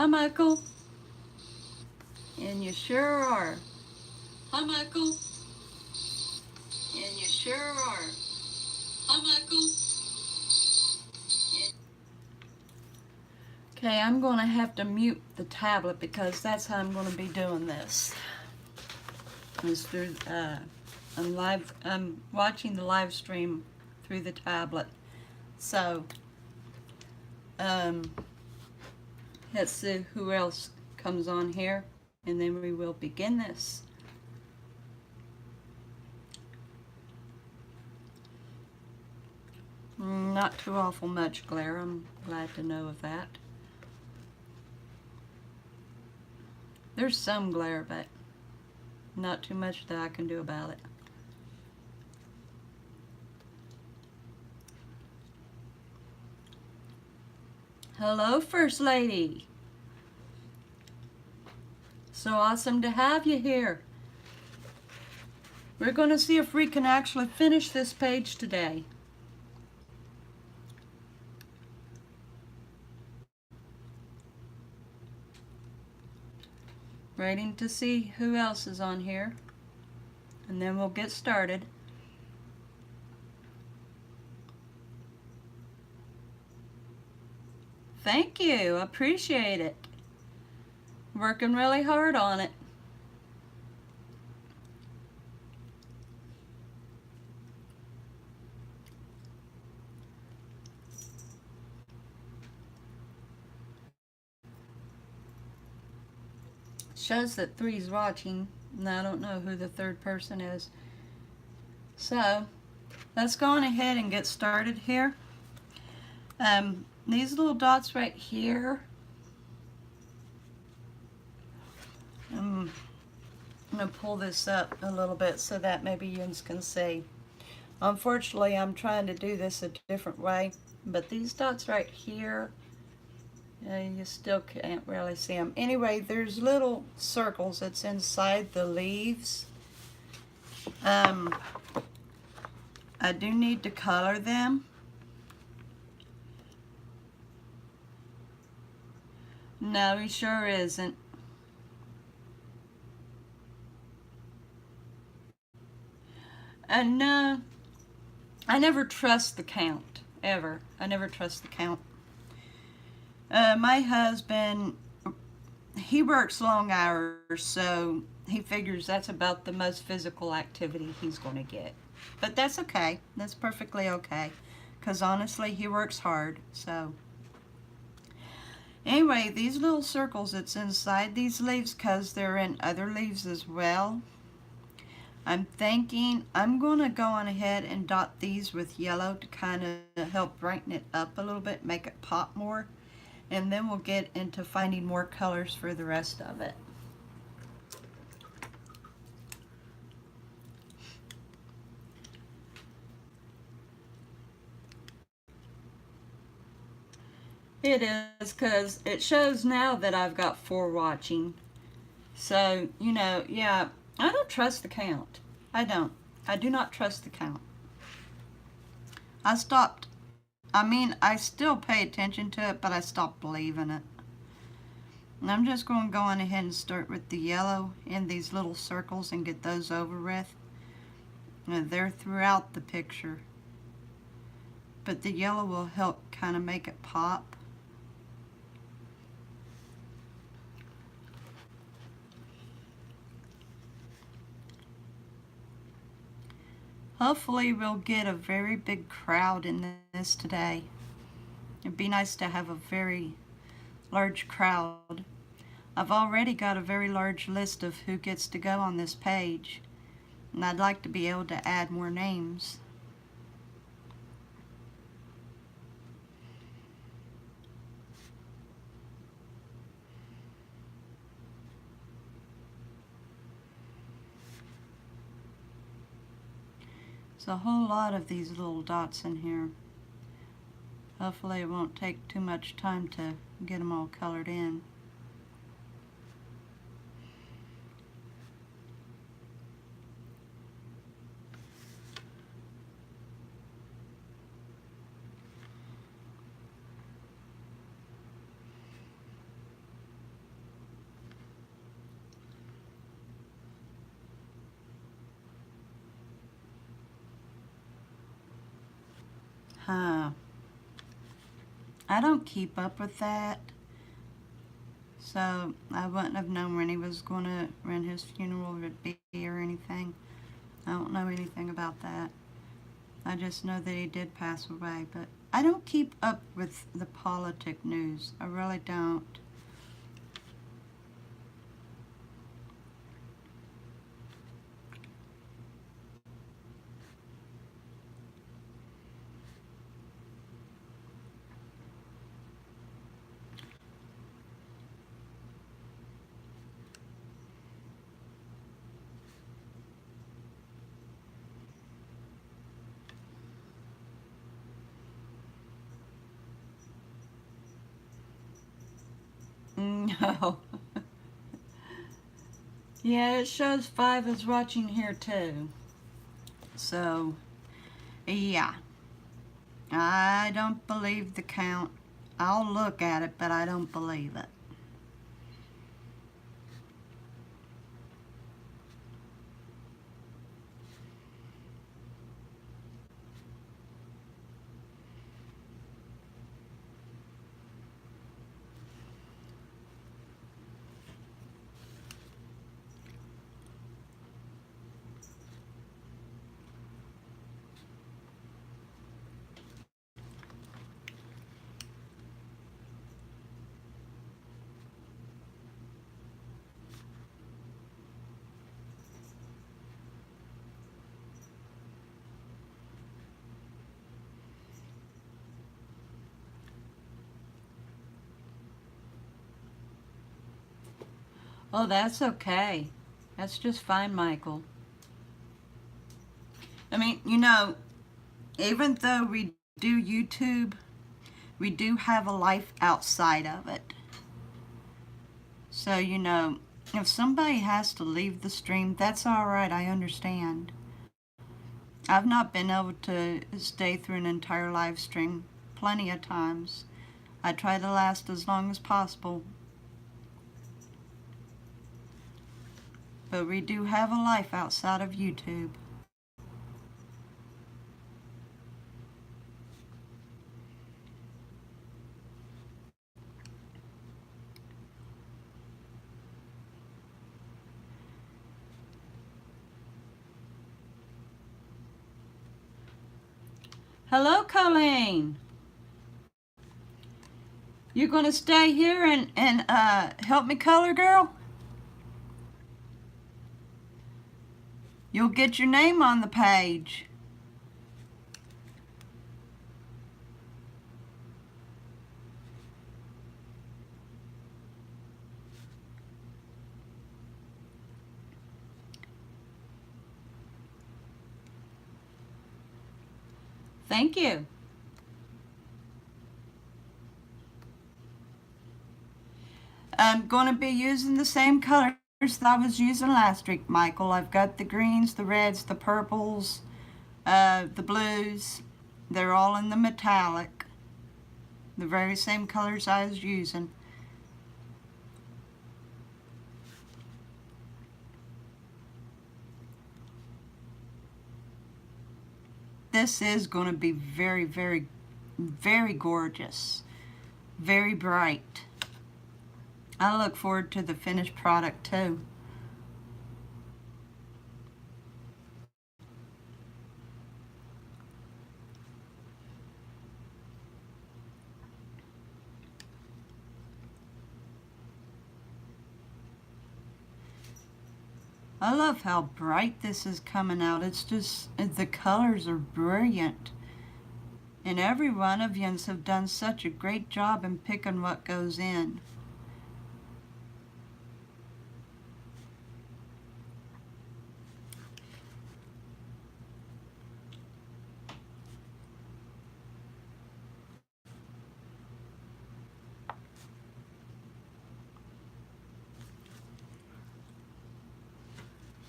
Hi, Michael. And you sure are. Hi, Michael. And you sure are. Hi, Michael. Okay, I'm going to have to mute the tablet because that's how I'm going to be doing this. Is through I'm watching the live stream through the tablet. So let's see who else comes on here, and then we will begin this. Not too awful much glare. I'm glad to know of that. There's some glare, but not too much that I can do about it. Hello, First Lady. So awesome to have you here. We're going to see if we can actually finish this page today. Waiting to see who else is on here, and then we'll get started. Thank you. Appreciate it. Working really hard on it. Shows that 3's watching, and I don't know who the third person is. So let's go on ahead and get started here. These little dots right here, I'm going to pull this up a little bit so that maybe you can see. Unfortunately, I'm trying to do this a different way, but these dots right here, you still can't really see them. Anyway, there's little circles that's inside the leaves. I do need to color them. No, he sure isn't. And no, I never trust the count, ever. I never trust the count. My husband, he works long hours, so he figures that's about the most physical activity he's going to get. But that's okay. That's perfectly okay, because honestly, he works hard, so. Anyway, these little circles that's inside these leaves, because they're in other leaves as well, I'm thinking I'm going to go on ahead and dot these with yellow to kind of help brighten it up a little bit, make it pop more. And then we'll get into finding more colors for the rest of it. It is, because it shows now that I've got 4 watching. So, you know, yeah, I don't trust the count. I don't. I do not trust the count. I stopped. I mean, I still pay attention to it, but I stopped believing it. And I'm just going to go on ahead and start with the yellow in these little circles and get those over with. And they're throughout the picture. But the yellow will help kind of make it pop. Hopefully we'll get a very big crowd in this today. It'd be nice to have a very large crowd. I've already got a very large list of who gets to go on this page, and I'd like to be able to add more names. There's a whole lot of these little dots in here. Hopefully it won't take too much time to get them all colored in. Huh. I don't keep up with that. So I wouldn't have known when he was going to, when his funeral would be or anything. I don't know anything about that. I just know that he did pass away. But I don't keep up with the politic news. I really don't. No. Yeah, it shows 5 is watching here too. So, yeah. I don't believe the count. I'll look at it, but I don't believe it. Oh, that's okay. That's just fine, Michael. I mean, even though we do YouTube, we do have a life outside of it. So, if somebody has to leave the stream, that's all right. I understand. I've not been able to stay through an entire live stream plenty of times. I try to last as long as possible. But we do have a life outside of YouTube. Hello, Colleen. You gonna stay here and help me color, girl? You'll get your name on the page. Thank you. I'm going to be using the same colors that I was using last week, Michael. I've got the greens, the reds, the purples, the blues. They're all in the metallic. The very same colors I was using. This is going to be very, very, very gorgeous. Very bright. I look forward to the finished product too. I love how bright this is coming out. It's just, the colors are brilliant. And every one of yous have done such a great job in picking what goes in.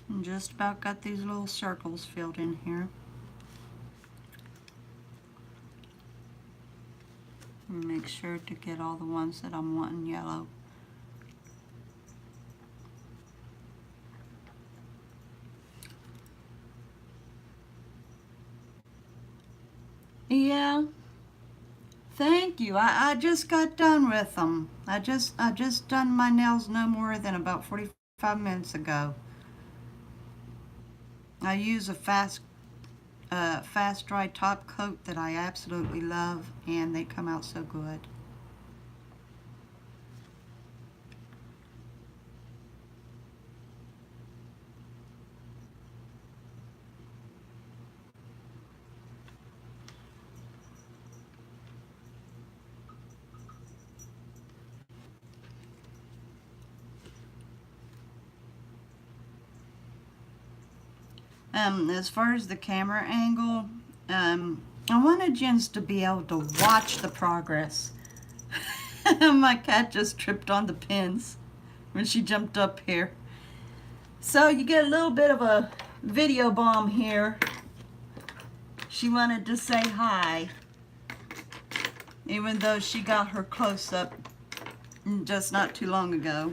And just about got these little circles filled in here. And make sure to get all the ones that I'm wanting yellow. Yeah, thank you. I just got done with them. I just done my nails no more than about 45 minutes ago. I use a fast dry top coat that I absolutely love, and they come out so good. As far as the camera angle, I wanted Jens to be able to watch the progress. My cat just tripped on the pins when she jumped up here. So you get a little bit of a video bomb here. She wanted to say hi, even though she got her close-up just not too long ago.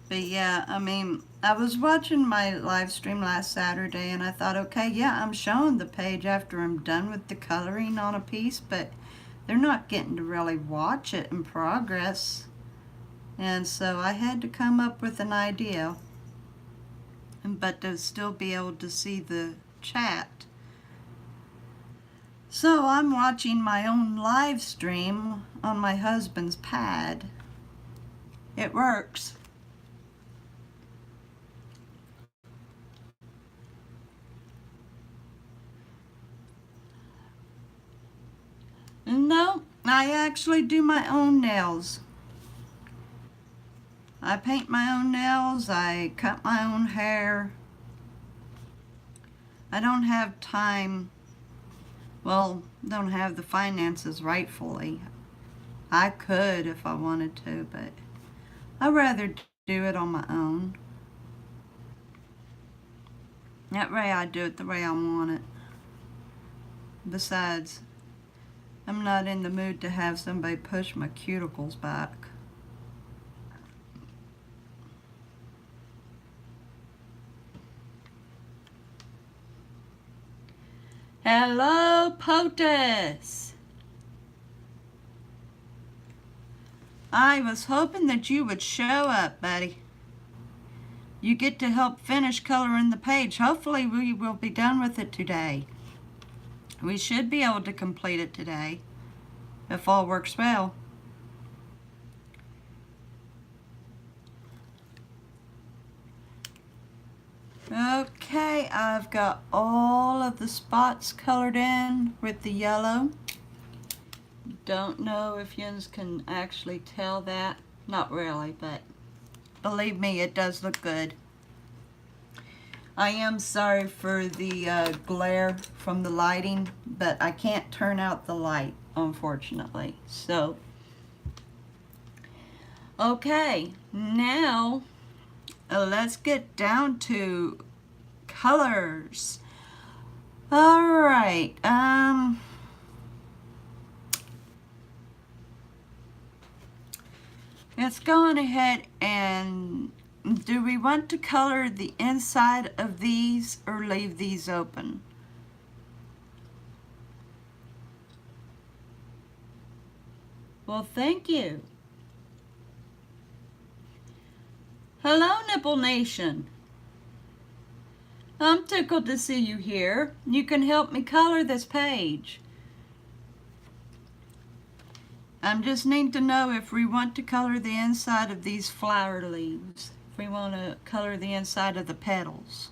But yeah, I mean, I was watching my live stream last Saturday and I thought, okay, yeah, I'm showing the page after I'm done with the coloring on a piece, but they're not getting to really watch it in progress. And so I had to come up with an idea, but to still be able to see the chat. So I'm watching my own live stream on my husband's pad. It works. No, I actually do my own nails. I paint my own nails, I cut my own hair. I don't have time, well, don't have the finances rightfully. I could if I wanted to, but I'd rather do it on my own. That way I do it the way I want it. Besides, I'm not in the mood to have somebody push my cuticles back. Hello, POTUS. I was hoping that you would show up, buddy. You get to help finish coloring the page. Hopefully we will be done with it today. We should be able to complete it today, if all works well. Okay, I've got all of the spots colored in with the yellow. Don't know if Jens can actually tell that. Not really, but believe me, it does look good. I am sorry for the glare from the lighting, but I can't turn out the light, unfortunately. So, okay, now let's get down to colors. All right, let's go on ahead and do we want to color the inside of these or leave these open? Well, thank you. Hello, Nipple Nation. I'm tickled to see you here. You can help me color this page. I'm just needing to know if we want to color the inside of these flower leaves. If we want to color the inside of the petals.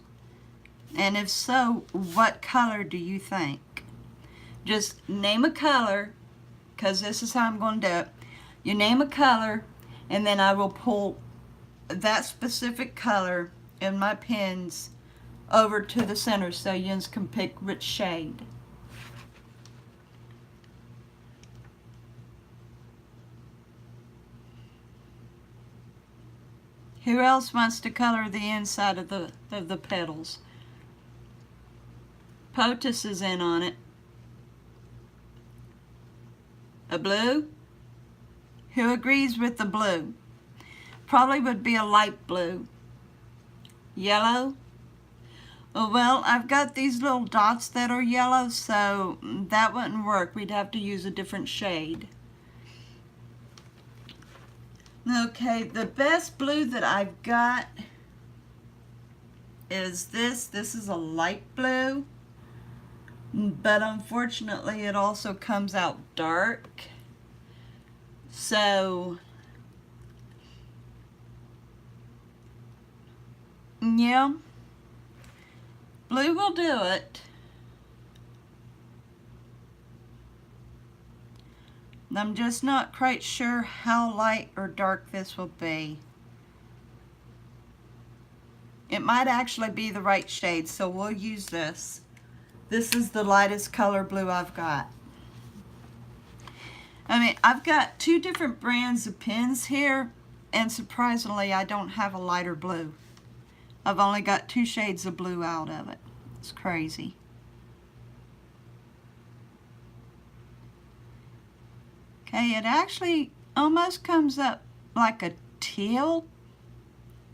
And if so, what color do you think? Just name a color, because this is how I'm going to do it. You name a color, and then I will pull that specific color in my pens over to the center so Jens can pick which shade. Who else wants to color the inside of the petals? POTUS is in on it. A blue? Who agrees with the blue? probably would be a light blue. Yellow. Oh, well, I've got these little dots that are yellow, so that wouldn't work. We'd have to use a different shade. Okay, the best blue that I've got is this. This is a light blue, but unfortunately it also comes out dark. So, yeah, blue will do it. I'm just not quite sure how light or dark this will be. It might actually be the right shade, so we'll use this. This is the lightest color blue I've got. I mean, I've got two different brands of pens here, and surprisingly, I don't have a lighter blue. I've only got 2 shades of blue out of it. It's crazy. Okay, it actually almost comes up like a teal,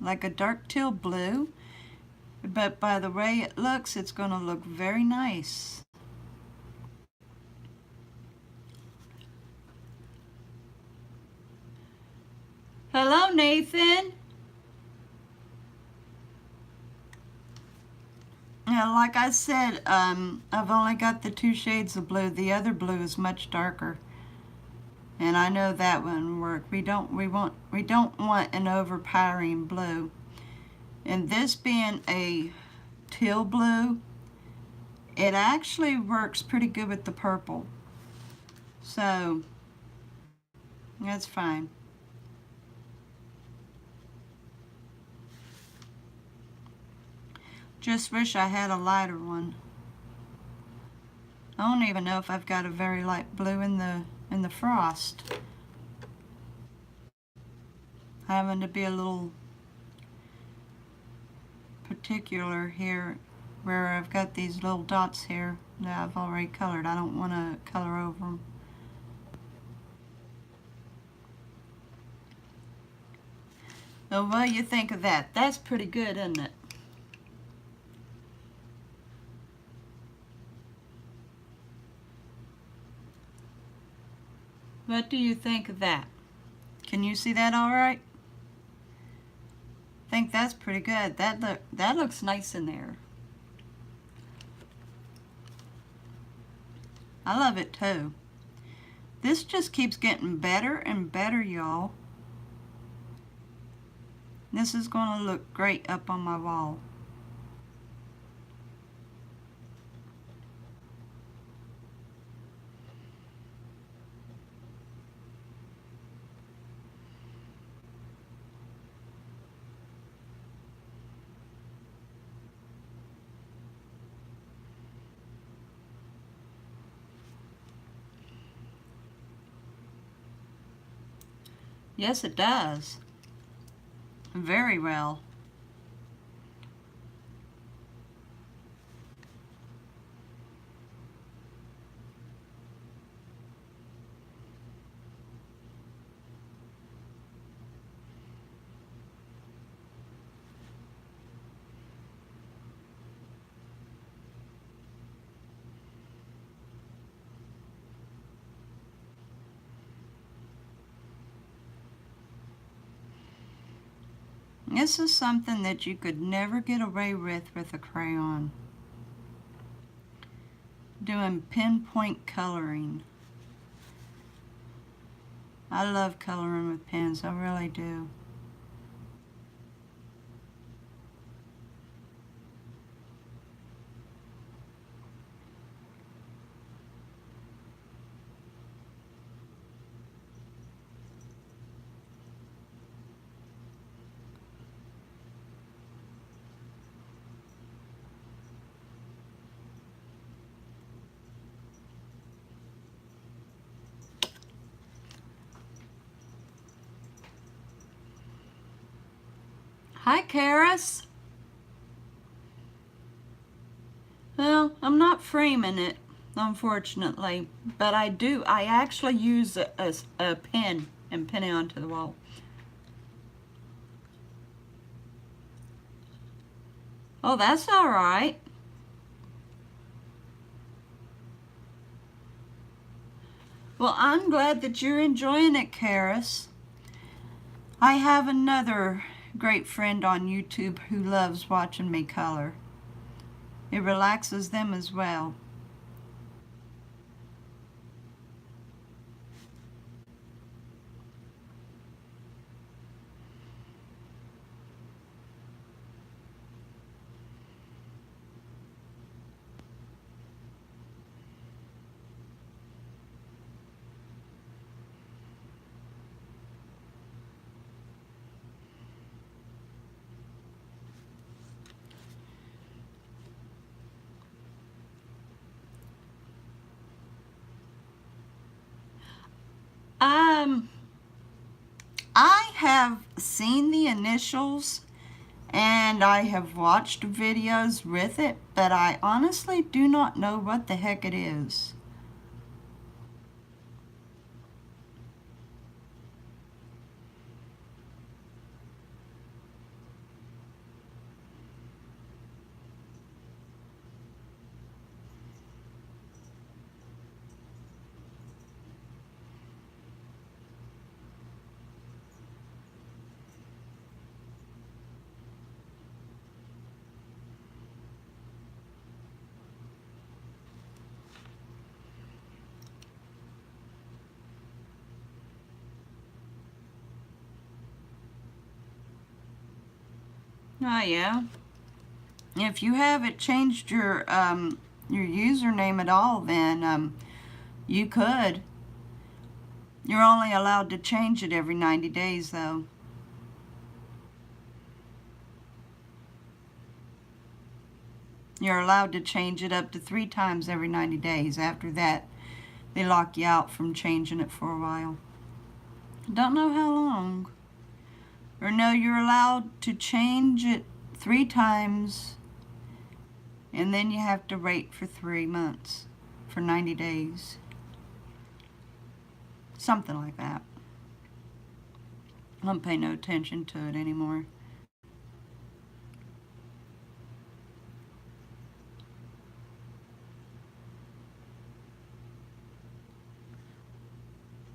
like a dark teal blue, but by the way it looks, it's going to look very nice. Hello, Nathan. Now, like I said, I've only got the 2 shades of blue. The other blue is much darker. And I know that wouldn't work. We don't want an overpowering blue. And this being a teal blue, it actually works pretty good with the purple. So that's fine. Just wish I had a lighter one. I don't even know if I've got a very light blue in the frost. Having to be a little particular here where I've got these little dots here that I've already colored. I don't want to color over them. So what do you think of that? That's pretty good, isn't it? What do you think of that? Can you see that all right? I think that's pretty good. That looks nice in there. I love it too. This just keeps getting better and better, y'all. This is going to look great up on my wall. Yes, it does. Very well. This is something that you could never get away with a crayon. Doing pinpoint coloring. I love coloring with pens, I really do. Hi, Karis. Well, I'm not framing it, unfortunately, but I actually use a pen and pin it onto the wall. Oh, that's all right. Well, I'm glad that you're enjoying it, Karis. I have another great friend on YouTube who loves watching me color. It relaxes them as well. Um, I have seen the initials and I have watched videos with it, but I honestly do not know what the heck it is. Oh yeah. If you haven't changed your username at all, then you could. You're only allowed to change it every 90 days though. You're allowed to change it up to 3 times every 90 days. After that, they lock you out from changing it for a while. Don't know how long. Or no, you're allowed to change it 3 times and then you have to wait for 3 months for 90 days. Something like that. I don't pay no attention to it anymore.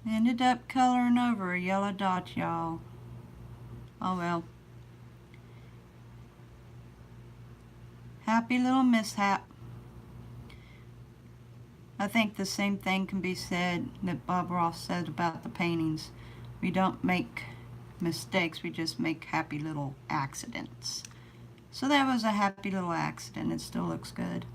Ended up coloring over a yellow dot, y'all. Oh well. Happy little mishap. I think the same thing can be said that Bob Ross said about the paintings. We don't make mistakes, we just make happy little accidents. So that was a happy little accident. It still looks good.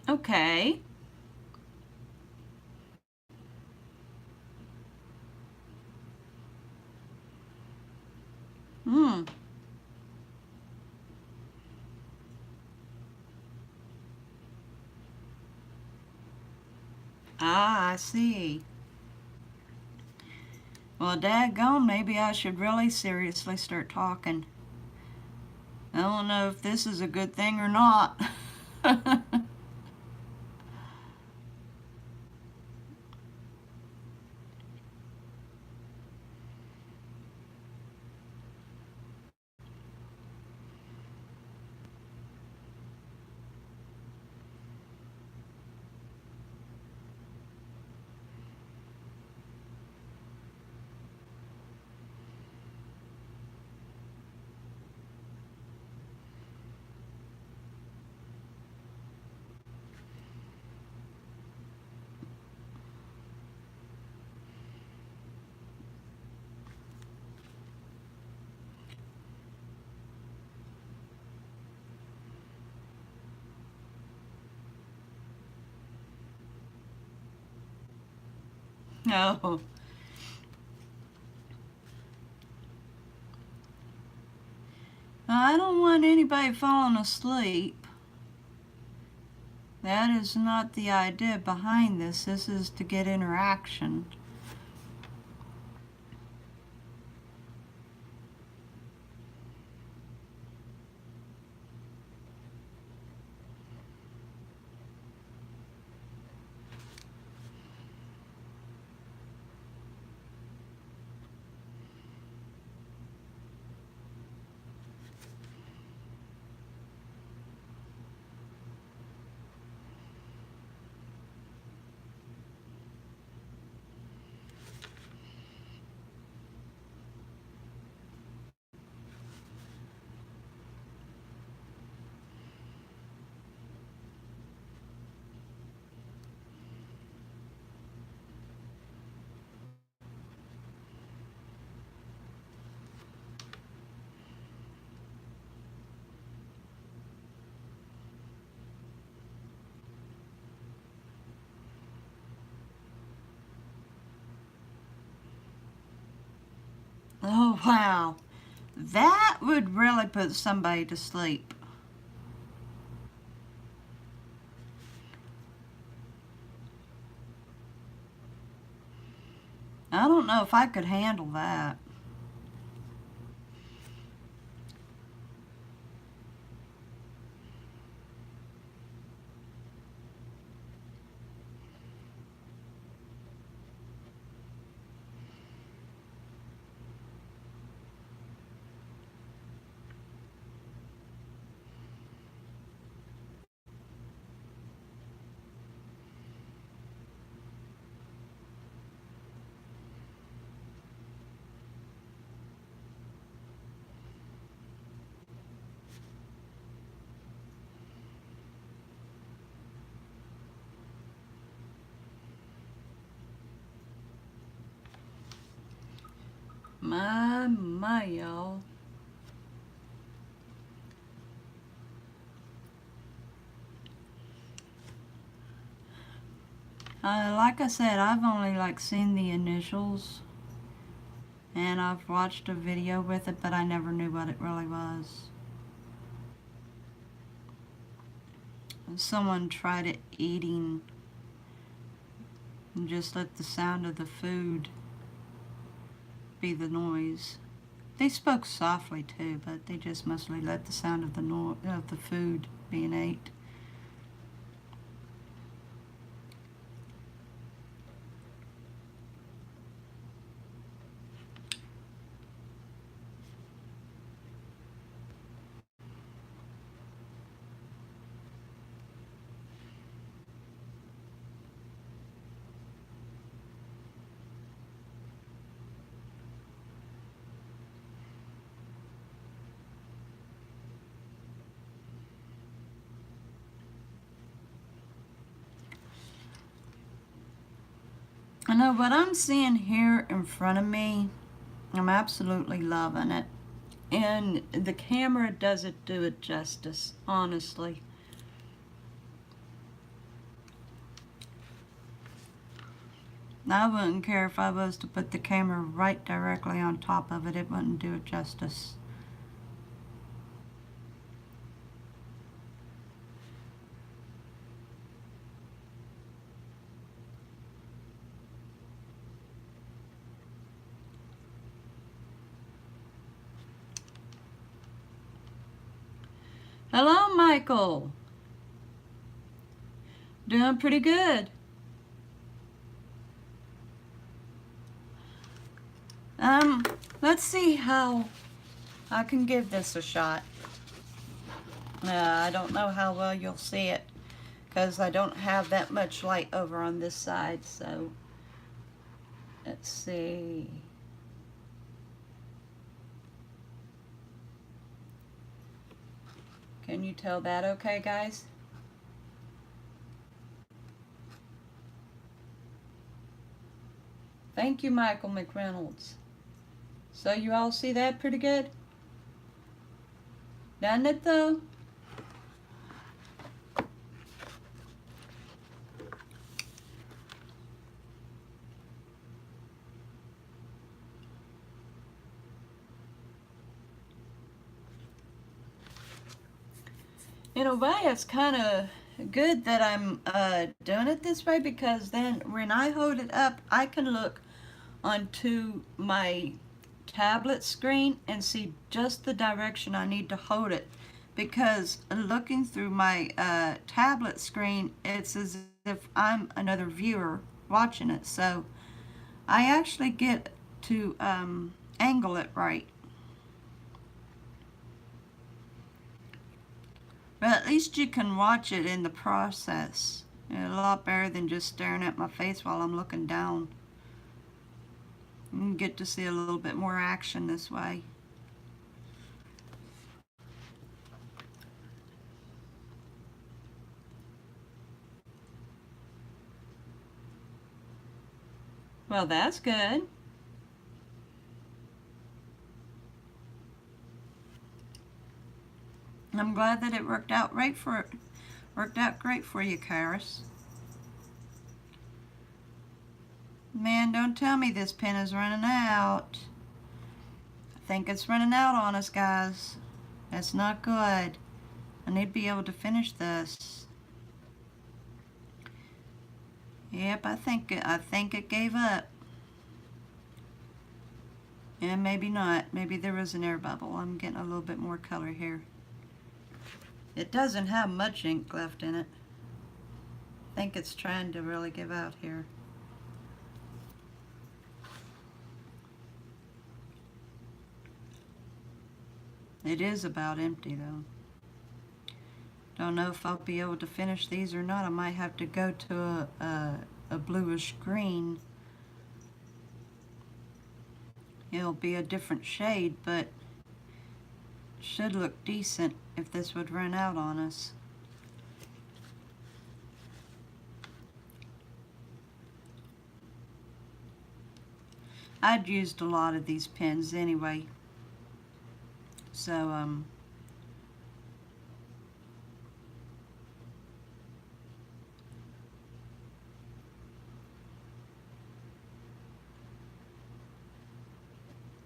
Okay. Hmm. Ah, I see. Well, daggone, maybe I should really seriously start talking. I don't know if this is a good thing or not. No. I don't want anybody falling asleep. That is not the idea behind this. This is to get interaction. Oh, wow. That would really put somebody to sleep. I don't know if I could handle that. My, y'all. Like I said, I've only seen the initials, and I've watched a video with it, but I never knew what it really was. Someone tried it eating and just let the sound of the food be the noise. They spoke softly too, but they just mostly let the sound of the food being ate. I know what I'm seeing here in front of me, I'm absolutely loving it. And the camera doesn't do it justice, honestly. I wouldn't care if I was to put the camera right directly on top of it, it wouldn't do it justice. Hello, Michael. Doing pretty good. Let's see how I can give this a shot. I don't know how well you'll see it because I don't have that much light over on this side, so let's see. Can you tell that okay, guys? Thank you, Michael McReynolds. So you all see that pretty good? Doesn't it though? In a way, it's kind of good that I'm doing it this way because then when I hold it up, I can look onto my tablet screen and see just the direction I need to hold it. Because looking through my tablet screen, it's as if I'm another viewer watching it. So I actually get to angle it right. But at least you can watch it in the process. A lot better than just staring at my face while I'm looking down. You get to see a little bit more action this way. Well, that's good. I'm glad that it worked out great for you, Karis. Man, don't tell me this pen is running out. Think it's running out on us, guys. That's not good. I need to be able to finish this. Yep, I think it gave up. And maybe not. Maybe there was an air bubble. I'm getting a little bit more color here. It doesn't have much ink left in it. I think it's trying to really give out here. It is about empty though. Don't know if I'll be able to finish these or not. I might have to go to a bluish green. It'll be a different shade, but should look decent if this would run out on us. I'd used a lot of these pens anyway, so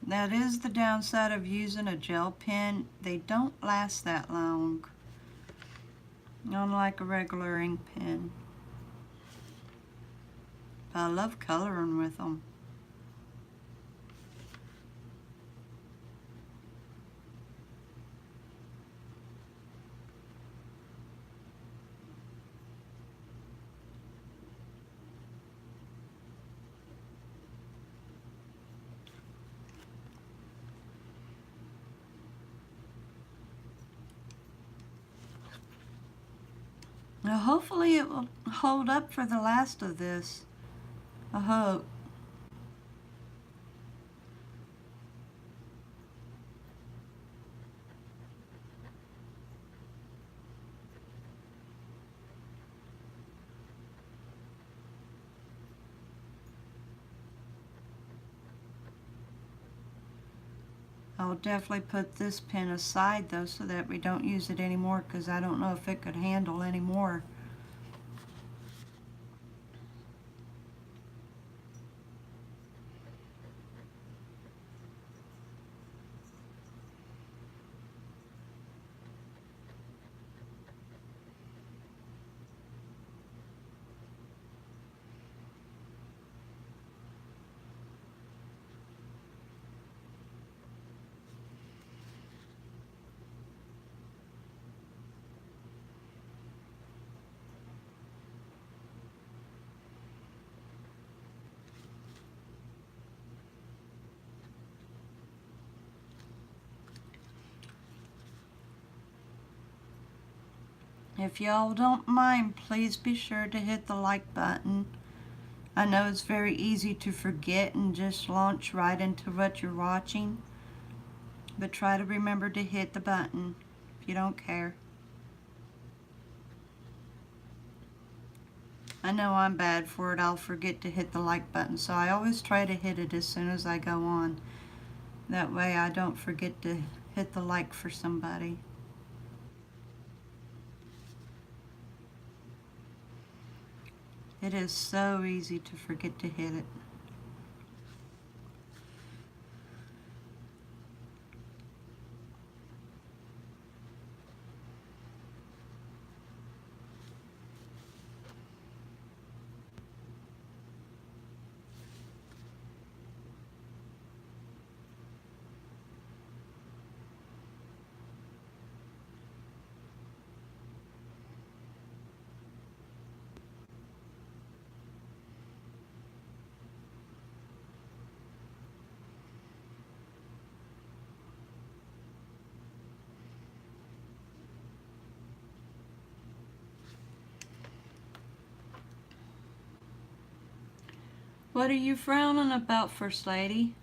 that is the downside of using a gel pen. They don't last that long, unlike a regular ink pen. But I love coloring with them. Now hopefully it will hold up for the last of this. I hope. I'll definitely put this pen aside though so that we don't use it anymore, because I don't know if it could handle any more. If y'all don't mind, please be sure to hit the like button. I know it's very easy to forget and just launch right into what you're watching, but try to remember to hit the button if you don't care. I know I'm bad for it. I'll forget to hit the like button, so I always try to hit it as soon as I go on. That way I don't forget to hit the like for somebody. It is so easy to forget to hit it. What are you frowning about, First Lady?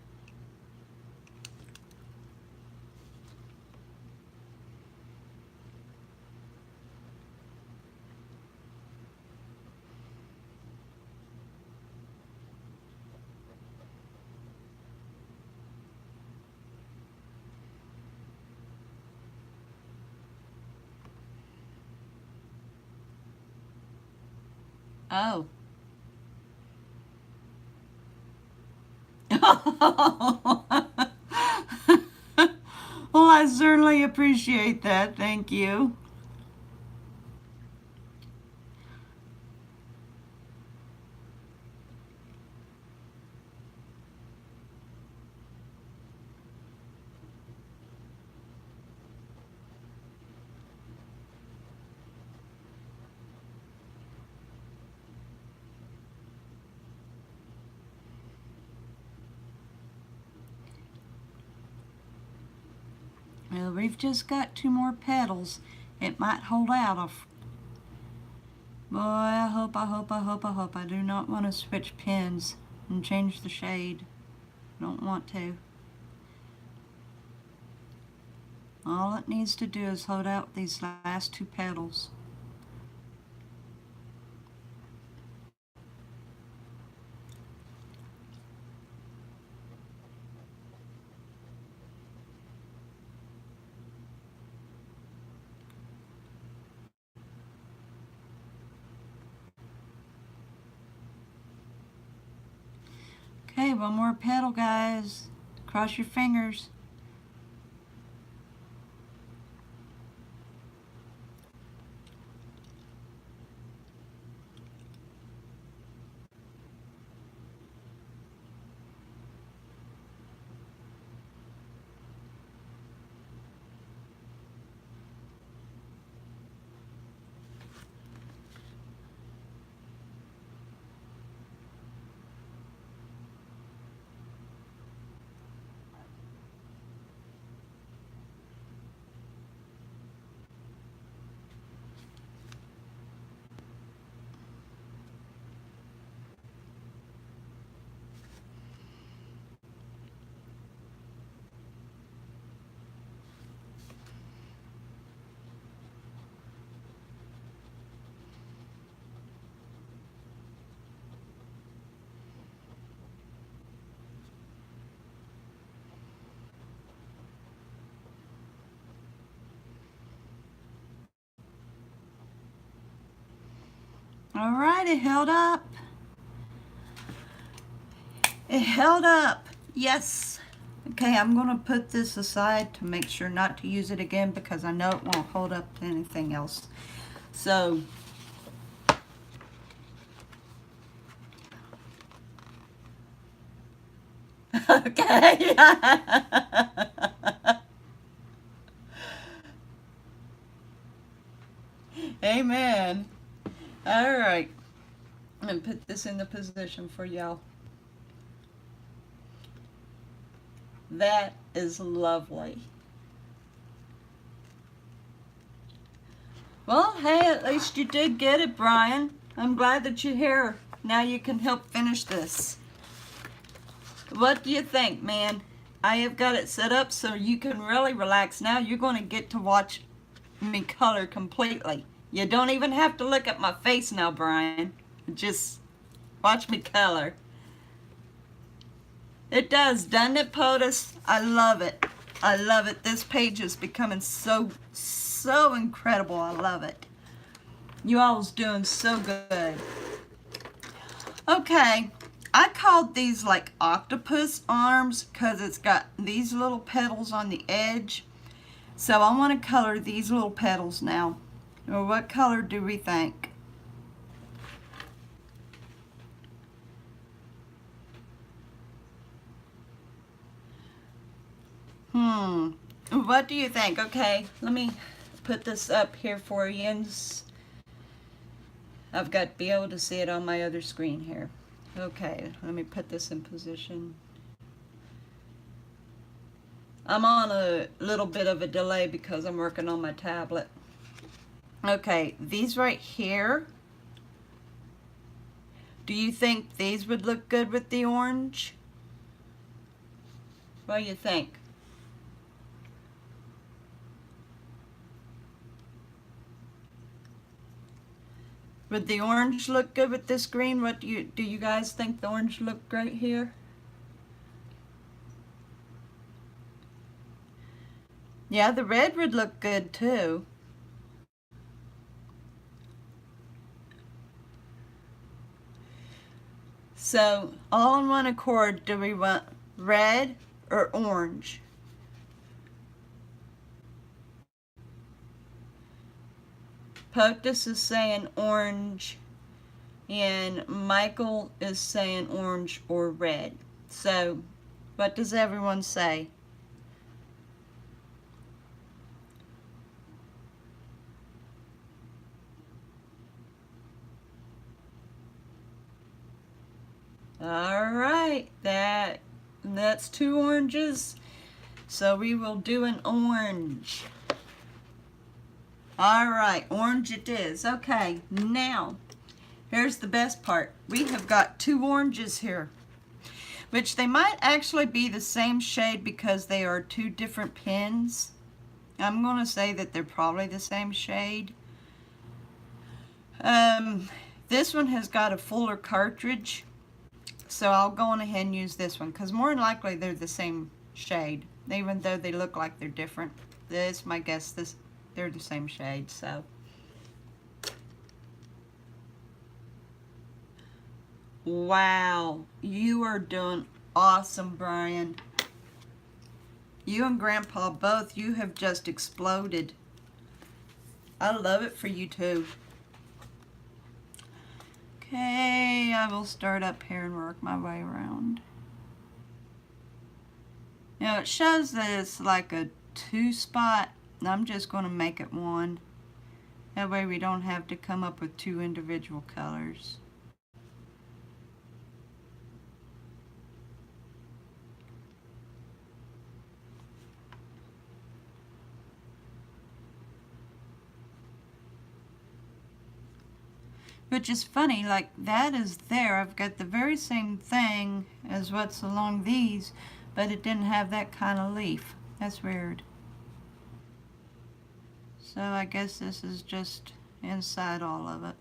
Oh. I certainly appreciate that. Thank you. Well, we've just got 2 more petals. It might hold out. Boy, I hope. I do not want to switch pens and change the shade. Don't want to. All it needs to do is hold out these last 2 petals. Okay, 1 more petal, guys. Cross your fingers. All right, it held up. It held up. Yes. Okay, I'm going to put this aside to make sure not to use it again because I know it won't hold up to anything else. So, okay. Amen. All right. I'm going to put this in the position for y'all. That is lovely. Well, hey, at least you did get it, Brian. I'm glad that you're here. Now you can help finish this. What do you think, man? I have got it set up so you can really relax. Now you're going to get to watch me color completely. You don't even have to look at my face now, Brian. Just watch me color. It does, doesn't it, POTUS? I love it. I love it. This page is becoming so incredible. I love it. You all's doing so good. Okay, I called these like octopus arms because it's got these little petals on the edge. So I want to color these little petals now. Well, what color do we think? What do you think? Okay, let me put this up here for you. And I've got to be able to see it on my other screen here. Okay, let me put this in position. I'm on a little bit of a delay because I'm working on my tablet. Okay, these right here. Do you think these would look good with the orange? What do you think? Would the orange look good with this green? What do you guys think the orange look great here? Yeah, the red would look good too. So, all in one accord, do we want red or orange? POTUS is saying orange, and Michael is saying orange or red. So, what does everyone say? All right, that's 2 oranges. So we will do an orange. All right, orange it is. Okay, now here's the best part. We have got 2 oranges here, which they might actually be the same shade because they are 2 different pins. I'm going to say that they're probably the same shade. This one has got a fuller cartridge, so I'll go on ahead and use this one because more than likely they're the same shade, even though they look like they're different. This, my guess, they're the same shade. So wow, you are doing awesome, Brian. You and Grandpa both, you have just exploded. I love it for you too. Okay, I will start up here and work my way around. Now it shows that it's like a 2 spot, and I'm just going to make it 1. That way we don't have to come up with 2 individual colors. Which is funny, like that is there. I've got the very same thing as what's along these, but it didn't have that kind of leaf. That's weird. So I guess this is just inside all of it.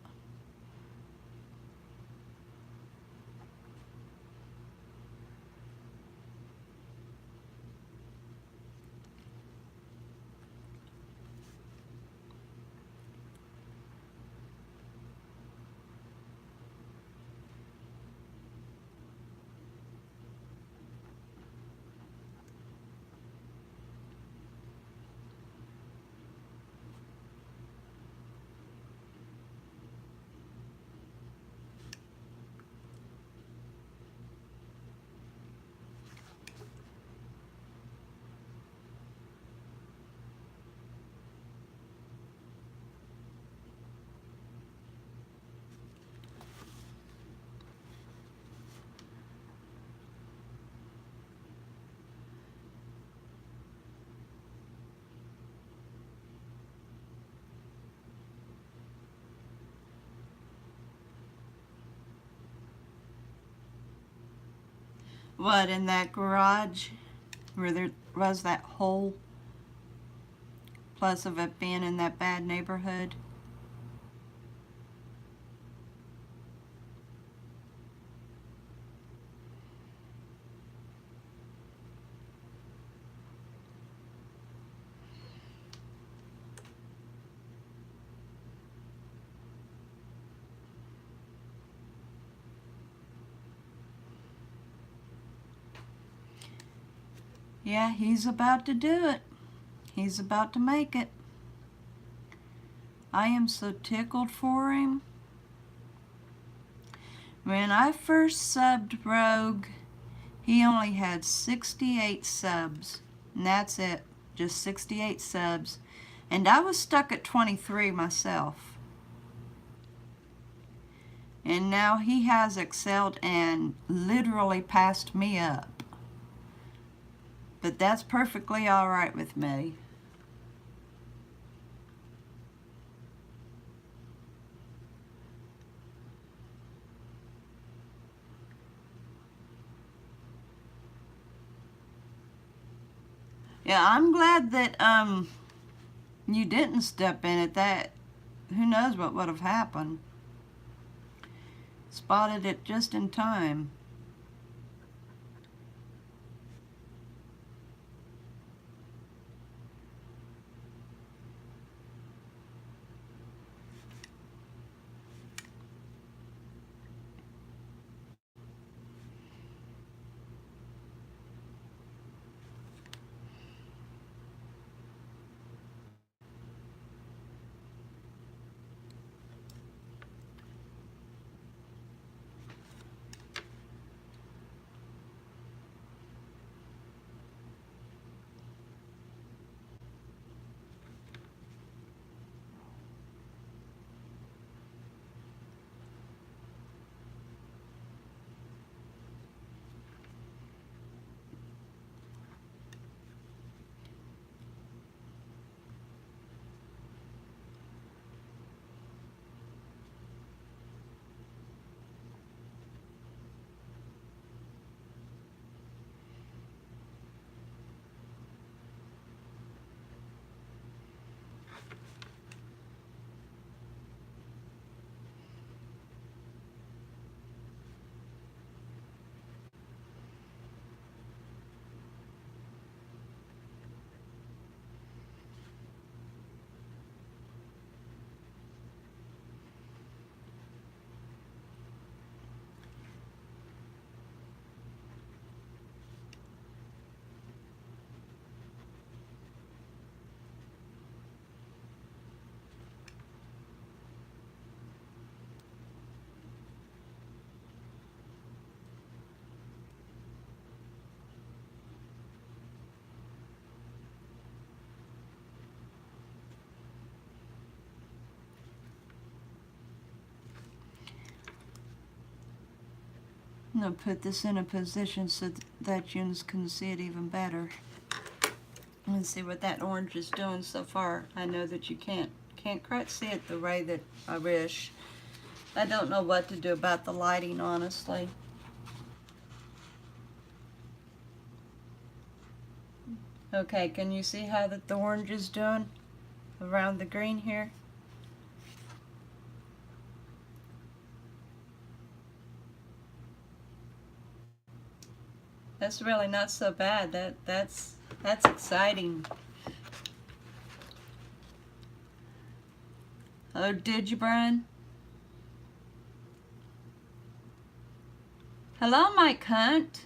What, in that garage where there was that hole, plus of it being in that bad neighborhood? Yeah, he's about to do it. He's about to make it. I am so tickled for him. When I first subbed Rogue, he only had 68 subs. And that's it. Just 68 subs. And I was stuck at 23 myself. And now he has excelled and literally passed me up. But that's perfectly all right with me. Yeah, I'm glad that you didn't step in at that. Who knows what would have happened. Spotted it just in time. I'm going to put this in a position so that you can see it even better. And see what that orange is doing so far. I know that you can't quite see it the way that I wish. I don't know what to do about the lighting, honestly. Okay, can you see how that the orange is doing around the green here? That's really not so bad. That's exciting. Oh, did you, Brian? Hello, Mike Hunt.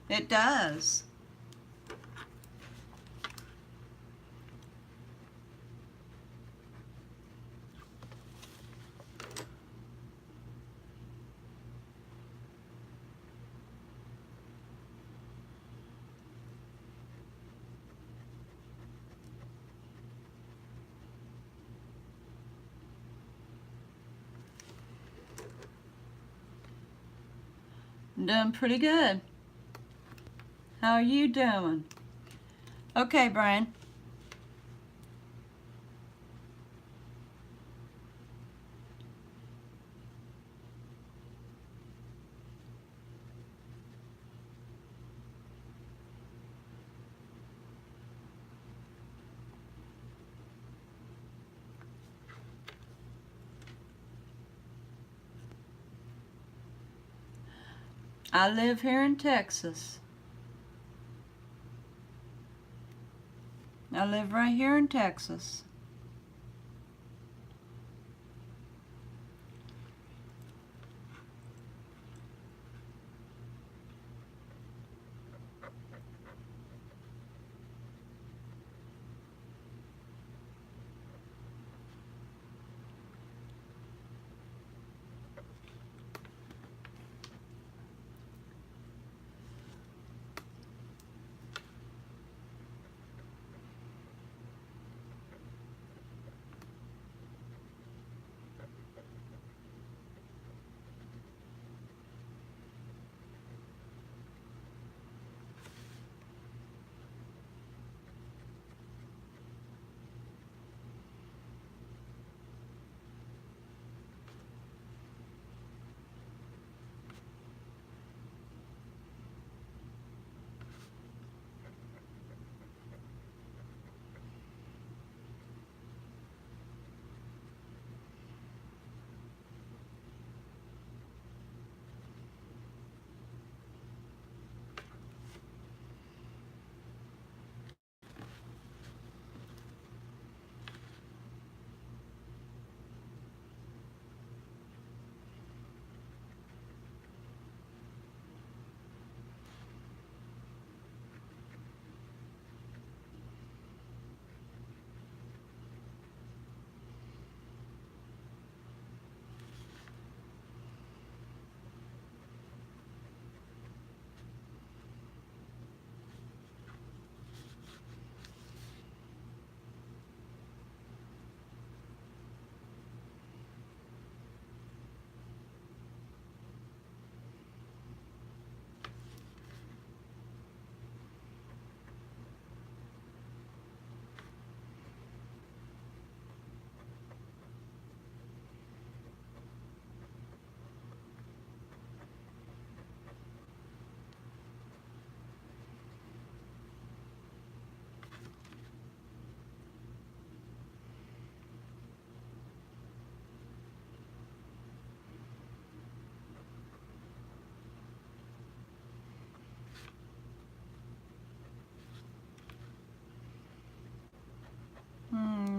It does. I'm doing pretty good. How are you doing? Okay, Brian. I live here in Texas. I live right here in Texas.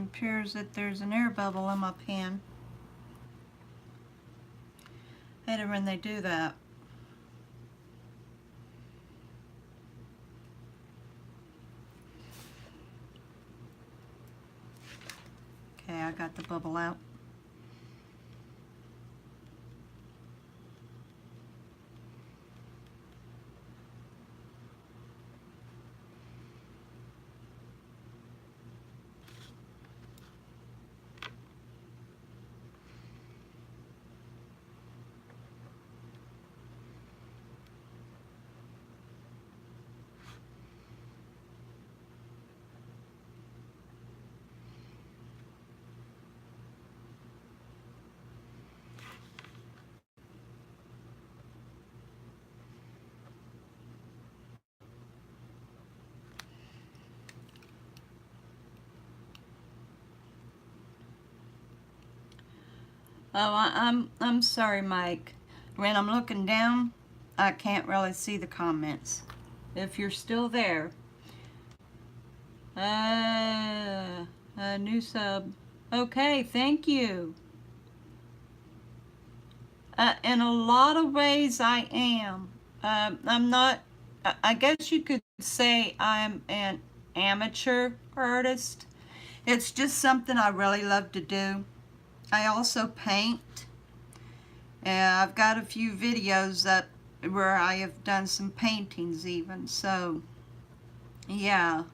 Appears that there's an air bubble in my pen. I hate it when they do that. Okay, I got the bubble out. Oh, I'm sorry, Mike. When I'm looking down, I can't really see the comments. If you're still there, a new sub. Okay, thank you. In a lot of ways, I am. I'm not. I guess you could say I'm an amateur artist. It's just something I really love to do. I also paint. And I've got a few videos that where I have done some paintings even. So, yeah.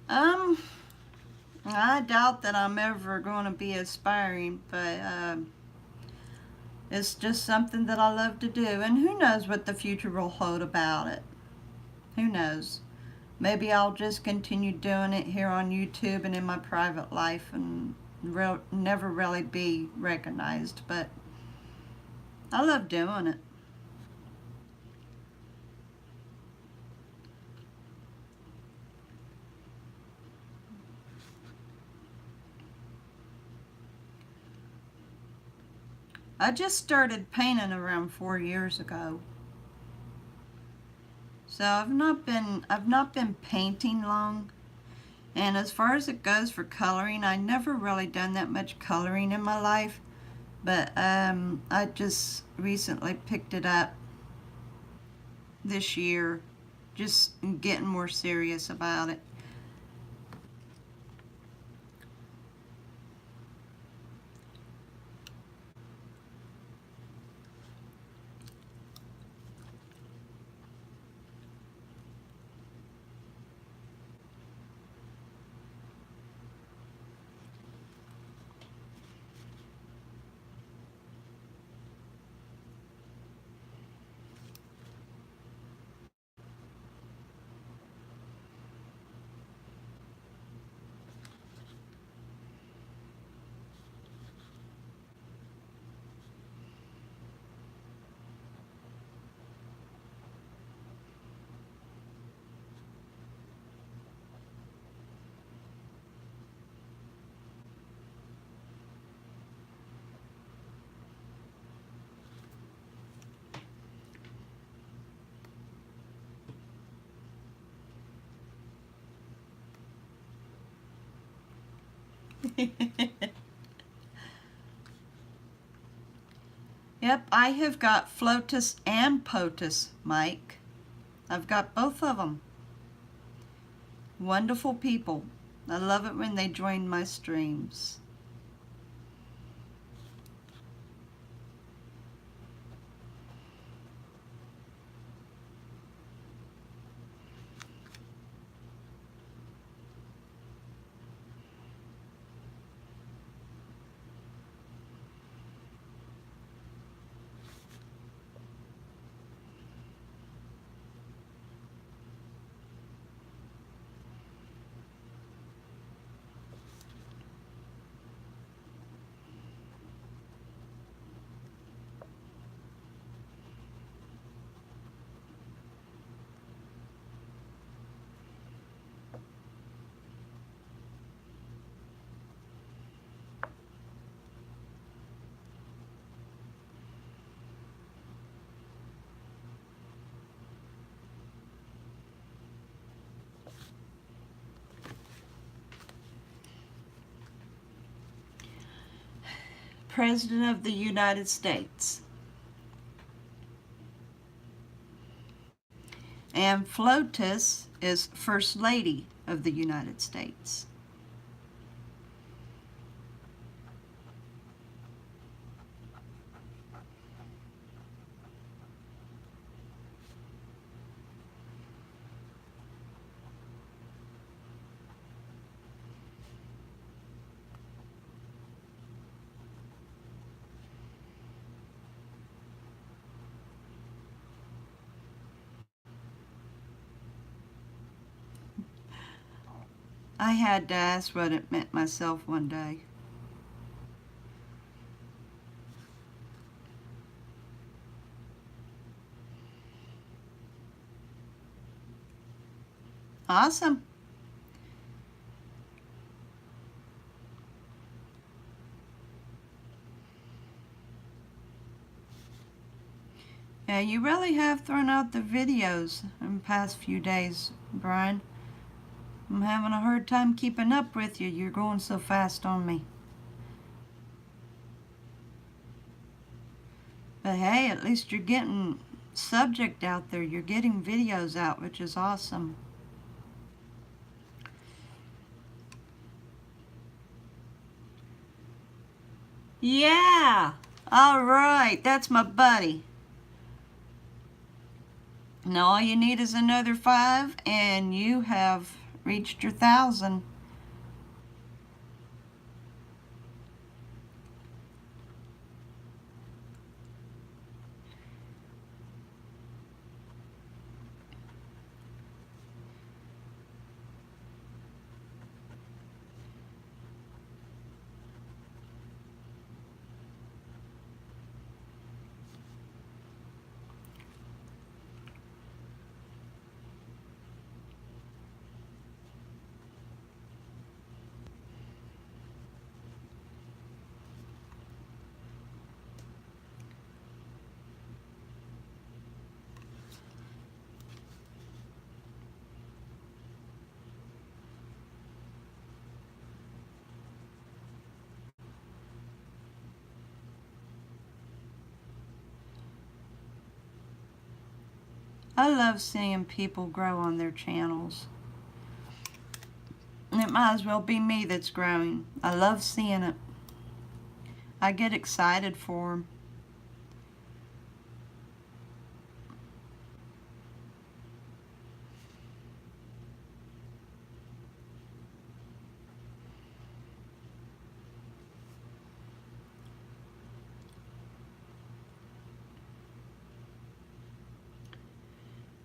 Um, I doubt that I'm ever going to be aspiring, but it's just something that I love to do. And who knows what the future will hold about it? Who knows? Maybe I'll just continue doing it here on YouTube and in my private life and never really be recognized. But I love doing it. I just started painting around 4 years ago. So I've not been painting long. And as far as it goes for coloring, I never really done that much coloring in my life. But I just recently picked it up this year, just getting more serious about it. Yep, I have got Flotus and Potus, Mike. I've got both of them. Wonderful people. I love it when they join my streams. President of the United States. And Flotus is First Lady of the United States. I had to ask what it meant myself one day. Awesome. Yeah, you really have thrown out the videos in the past few days, Brian. I'm having a hard time keeping up with you. You're going so fast on me. But hey, at least you're getting subject out there. You're getting videos out, which is awesome. Yeah. All right. That's my buddy. Now all you need is another 5 and you have reached your 1,000. I love seeing people grow on their channels. And it might as well be me that's growing. I love seeing it. I get excited for them.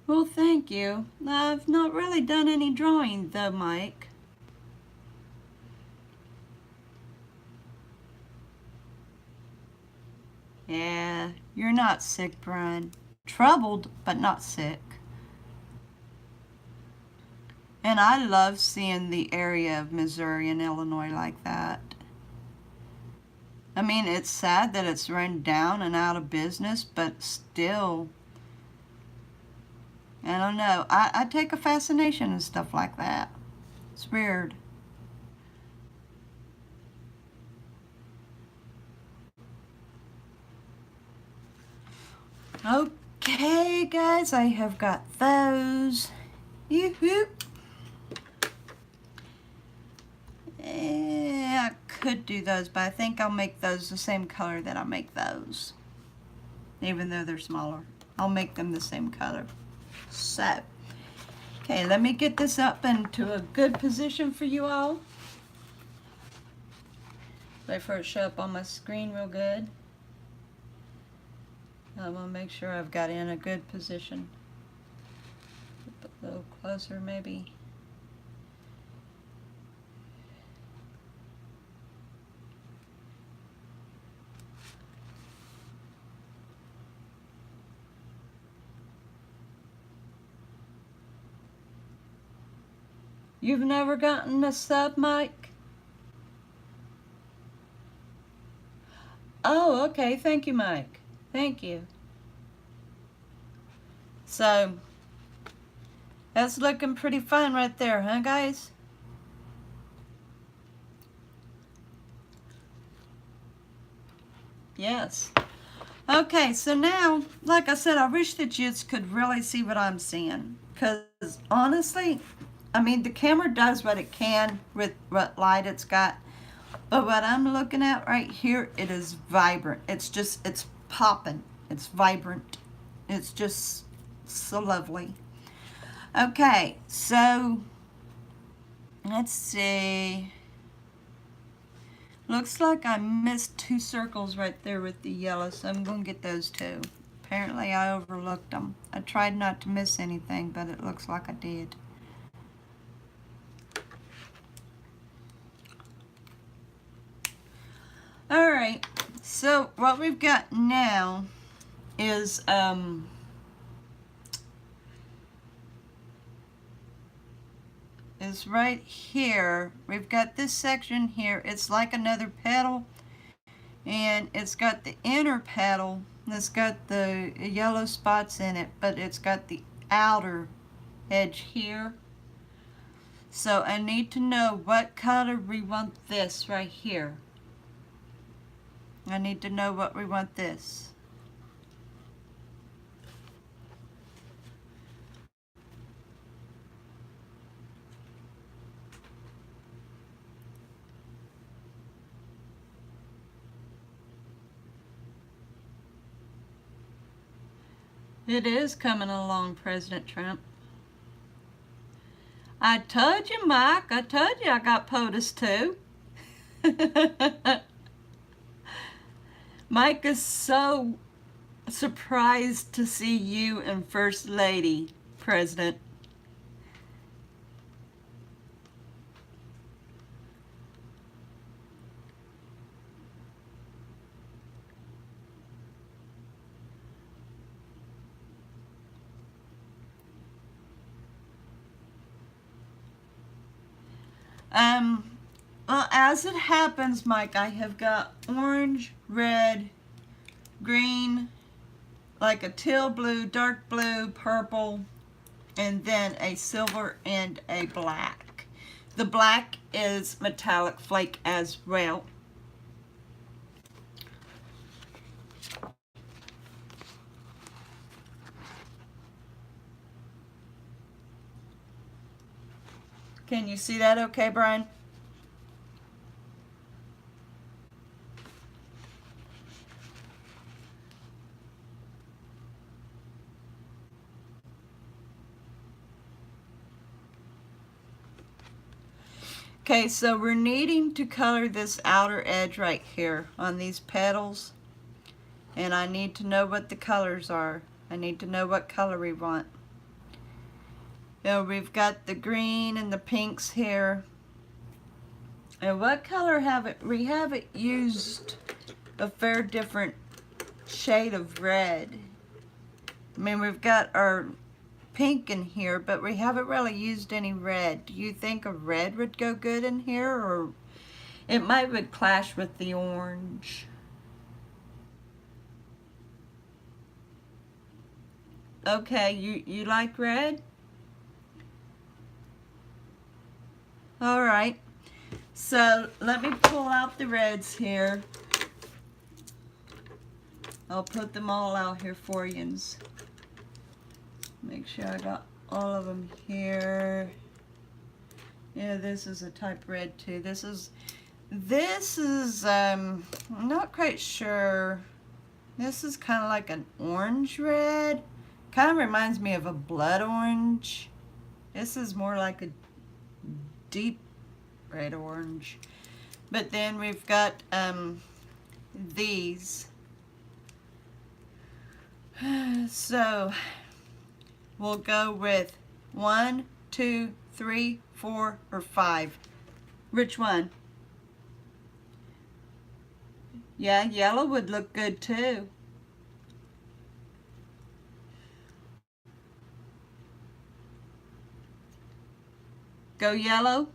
Well, thank you. I've not really done any drawing though, Mike. Yeah, you're not sick, Brian. Troubled, but not sick. And I love seeing the area of Missouri and Illinois like that. I mean, it's sad that it's run down and out of business, but still, I don't know. I take a fascination in stuff like that. It's weird. Okay, guys, I have got those. Yoo-hoo. Yeah, I could do those, but I think I'll make those the same color that I make those. Even though they're smaller. I'll make them the same color. So, okay, let me get this up into a good position for you all. Wait for it to show up on my screen real good. I'm going to make sure I've got in a good position. A little closer maybe. You've never gotten a sub, Mike? Oh, okay. Thank you, Mike. Thank you. So, that's looking pretty fun right there, huh, guys? Yes. Okay, so now, like I said, I wish that you could really see what I'm seeing. Because, honestly, I mean, the camera does what it can with what light it's got. But what I'm looking at right here, it is vibrant. It's popping. It's vibrant. It's just so lovely. Okay, so let's see. Looks like I missed 2 circles right there with the yellow, so I'm going to get those too. Apparently I overlooked them. I tried not to miss anything, but it looks like I did. Alright, so what we've got now is is right here. We've got this section here. It's like another petal, and it's got the inner petal that's got the yellow spots in it, but it's got the outer edge here. So I need to know what color we want this right here. I need to know what we want this. It is coming along, President Trump. I told you, Mike. I told you I got POTUS too. Mike is so surprised to see you and First Lady, President. Well, as it happens, Mike, I have got orange, red, green, like a teal blue, dark blue, purple, and then a silver and a black. The black is metallic flake as well. Can you see that okay, Brian? Okay, so we're needing to color this outer edge right here on these petals. And I need to know what the colors are. I need to know what color we want. Now we've got the green and the pinks here. And what color have it? We haven't used a fair different shade of red. I mean, we've got our pink in here, but we haven't really used any red. Do you think a red would go good in here, or it might would clash with the orange? Okay, you like red? All right. So let me pull out the reds here. I'll put them all out here for you. Make sure I got all of them here. Yeah, this is a type red too. This is I'm not quite sure. This is kind of like an orange red. Kind of reminds me of a blood orange. This is more like a deep red orange. But then we've got these. So we'll go with 1, 2, 3, 4, or 5. Which one? Yeah, yellow would look good too. Go yellow?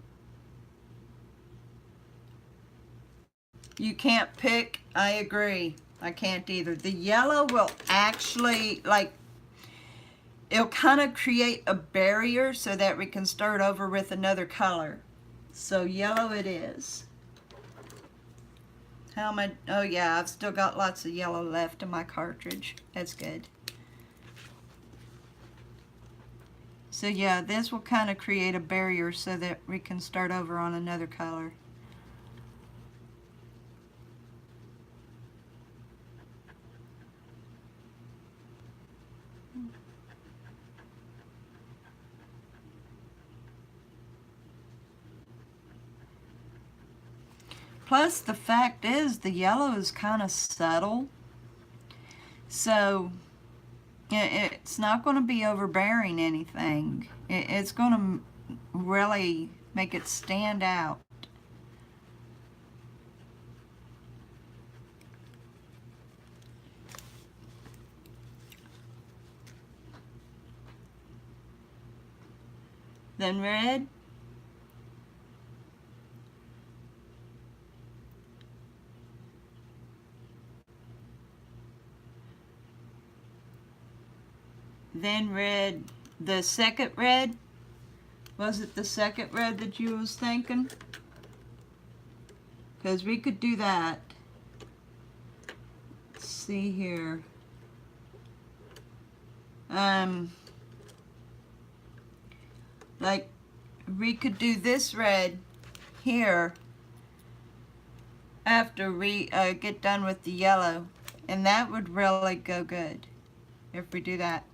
You can't pick? I agree. I can't either. The yellow will actually, like, it'll kind of create a barrier so that we can start over with another color. So yellow it is. How am I? Oh yeah, I've still got lots of yellow left in my cartridge. That's good. So yeah, this will kind of create a barrier so that we can start over on another color. Plus, the fact is, the yellow is kind of subtle. So, it's not going to be overbearing anything. It's going to really make it stand out. Then red. then red, the second red. Was it the second red that you was thinking? Because we could do that. Let's see here. Like, we could do this red here after we get done with the yellow, and that would really go good if we do that.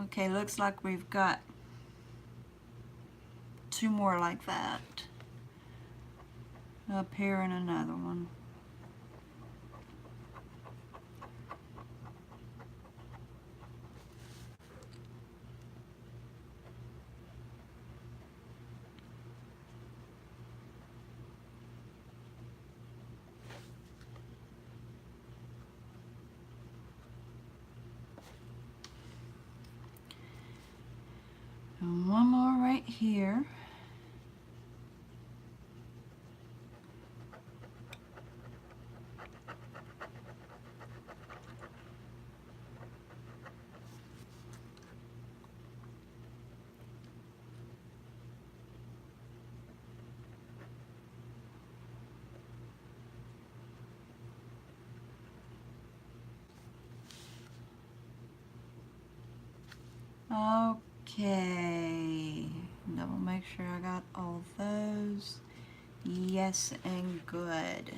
Okay, looks like we've got 2 more like that. Up here and another one. And one more right here. Okay, double make sure I got all those. Yes, and good.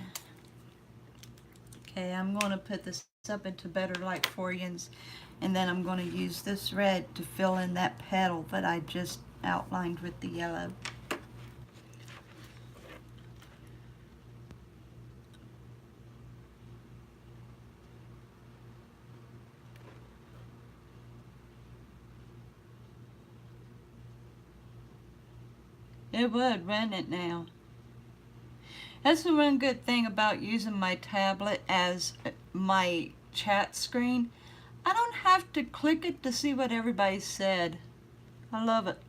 Okay, I'm going to put this up into better light for you, and then I'm going to use this red to fill in that petal that I just outlined with the yellow. It would, wouldn't it now? That's the one good thing about using my tablet as my chat screen. I don't have to click it to see what everybody said. I love it.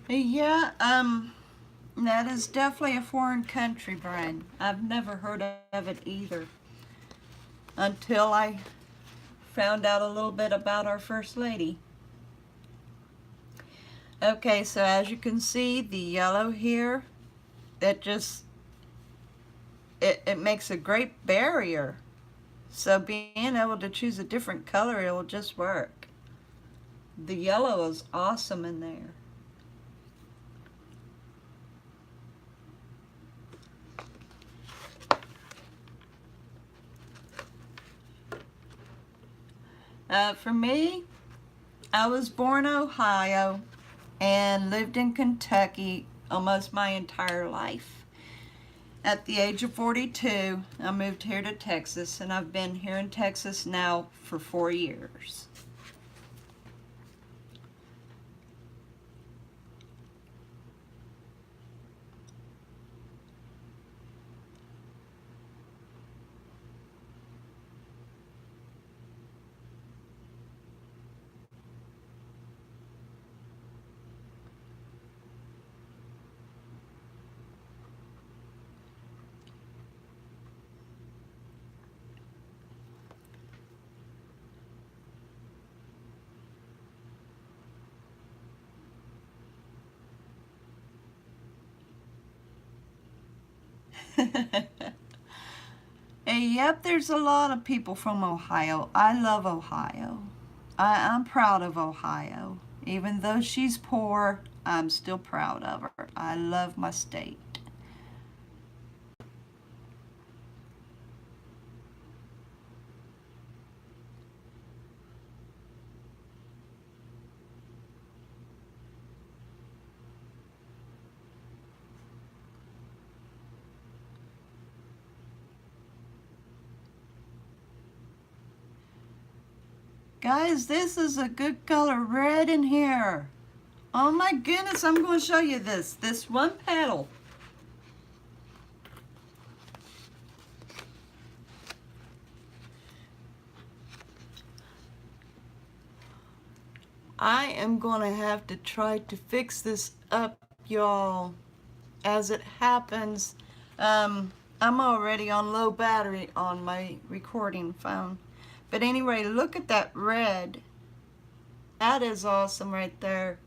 Yeah, that is definitely a foreign country brand. I've never heard of it either until I found out a little bit about our First Lady. Okay, so as you can see, the yellow here, it makes a great barrier. So being able to choose a different color, it will just work. The yellow is awesome in there. For me, I was born in Ohio and lived in Kentucky almost my entire life. At the age of 42, I moved here to Texas, and I've been here in Texas now for 4 years. And yep, there's a lot of people from Ohio. I love Ohio. I'm proud of Ohio. Even though she's poor, I'm still proud of her. I love my state. Guys, this is a good color red in here. Oh my goodness, I'm going to show you this. This one petal. I am going to have to try to fix this up, y'all, as it happens. I'm already on low battery on my recording phone. But anyway, look at that red. That is awesome right there.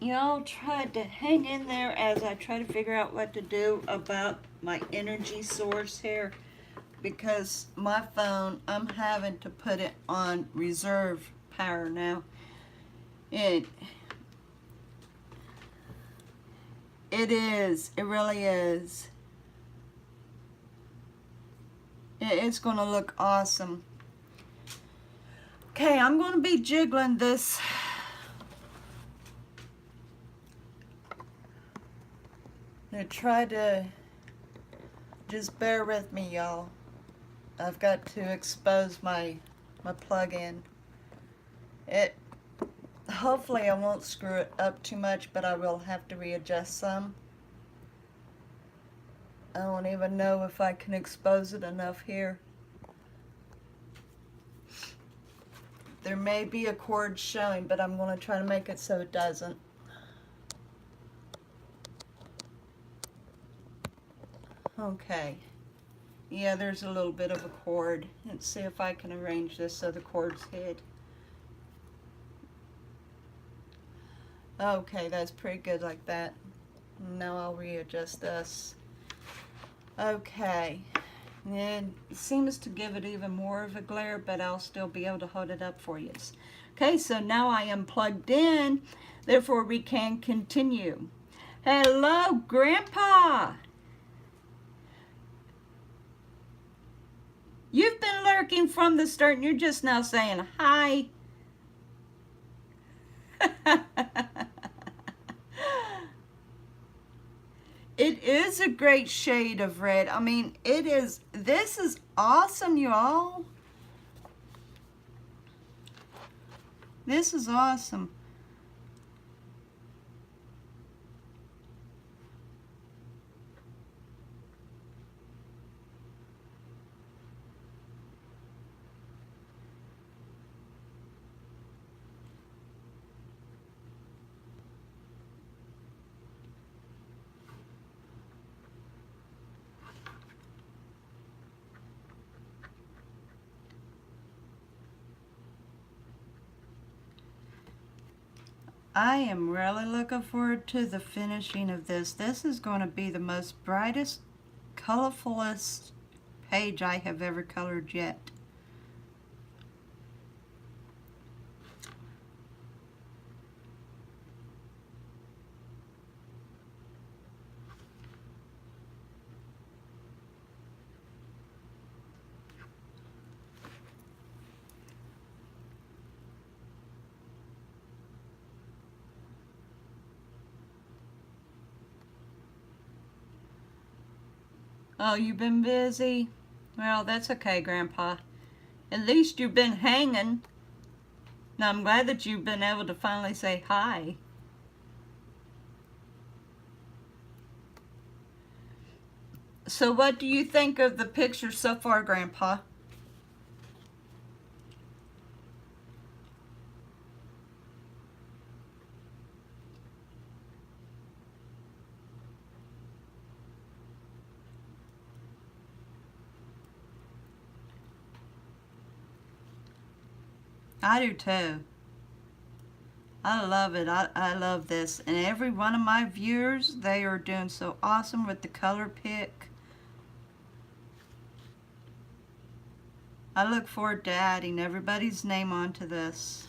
Y'all tried to hang in there as I try to figure out what to do about my energy source here, because my phone, I'm having to put it on reserve power now. It is. It really is. It's going to look awesome. Okay, I'm going to be jiggling this. Now try to just bear with me, y'all. I've got to expose my plug-in. Hopefully I won't screw it up too much, but I will have to readjust some. I don't even know if I can expose it enough here. There may be a cord showing, but I'm going to try to make it so it doesn't. Okay. Yeah, there's a little bit of a cord. Let's see if I can arrange this so the cord's hid. Okay, that's pretty good like that. Now I'll readjust this. Okay. It seems to give it even more of a glare, but I'll still be able to hold it up for you. Okay, so now I am plugged in, therefore we can continue. Hello, Grandpa! You've been lurking from the start and you're just now saying hi. It is a great shade of red. I mean, it is, this is awesome, y'all. This is awesome. I am really looking forward to the finishing of this. This is going to be the most brightest, colorfulest page I have ever colored yet. Oh, you've been busy? Well, that's okay, Grandpa. At least you've been hanging. Now, I'm glad that you've been able to finally say hi. So what do you think of the picture so far, Grandpa? I do too. I love it. I love this. And every one of my viewers, they are doing so awesome with the color pick. I look forward to adding everybody's name onto this.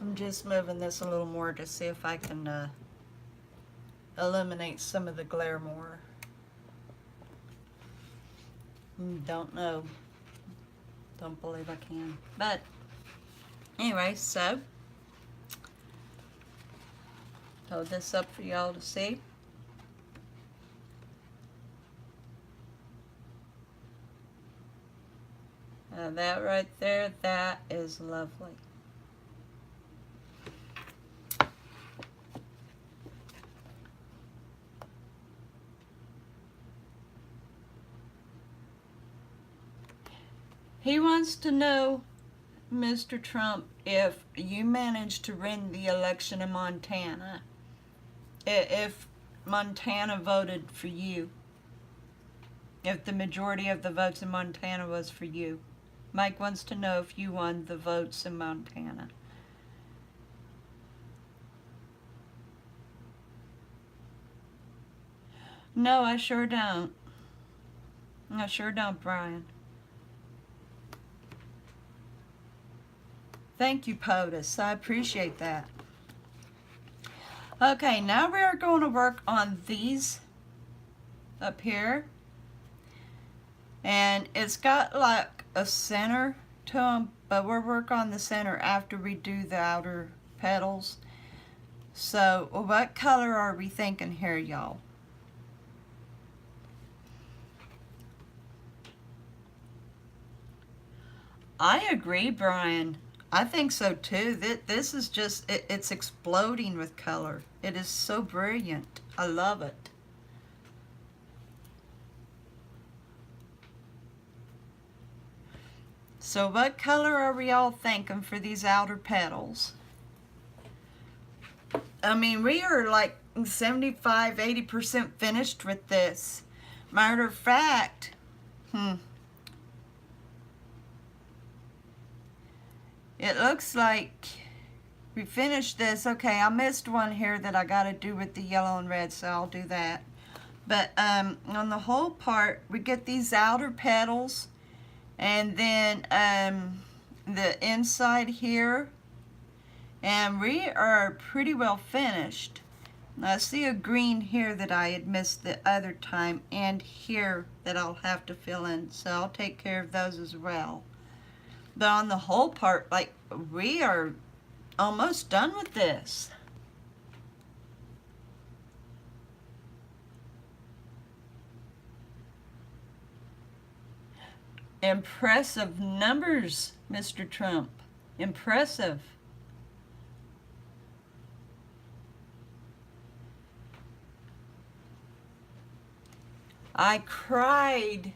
I'm just moving this a little more to see if I can eliminate some of the glare more. Don't know. Don't believe I can. But anyway, so hold this up for y'all to see. That right there, that is lovely. He wants to know, Mr. Trump, if you managed to win the election in Montana, if Montana voted for you, if the majority of the votes in Montana was for you. Mike wants to know if you won the votes in Montana. No, I sure don't. I sure don't, Brian. Thank you, POTUS. I appreciate that. Okay, now we are going to work on these up here. And it's got like a center to them, but we'll work on the center after we do the outer petals. So, what color are we thinking here, y'all? I agree, Brian. I think so too. This is just, it's exploding with color. It is so brilliant. I love it. So what color are we all thinking for these outer petals? I mean, we are like 75, 80% finished with this. Matter of fact, it looks like we finished this. Okay, I missed one here that I got to do with the yellow and red, so I'll do that. But on the whole part, we get these outer petals, and then the inside here, and we are pretty well finished. Now, I see a green here that I had missed the other time, and here that I'll have to fill in, so I'll take care of those as well. But on the whole part, like, we are almost done with this. Impressive numbers, Mr. Trump. Impressive. I cried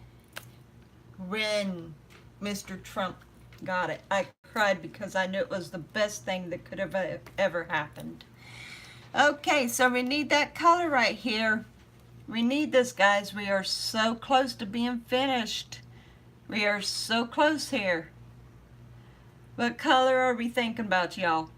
when Mr. Trump got it. I cried because I knew it was the best thing that could have ever happened. Okay, so we need that color right here. We need this, guys. We are so close to being finished. We are so close here. What color are we thinking about, y'all?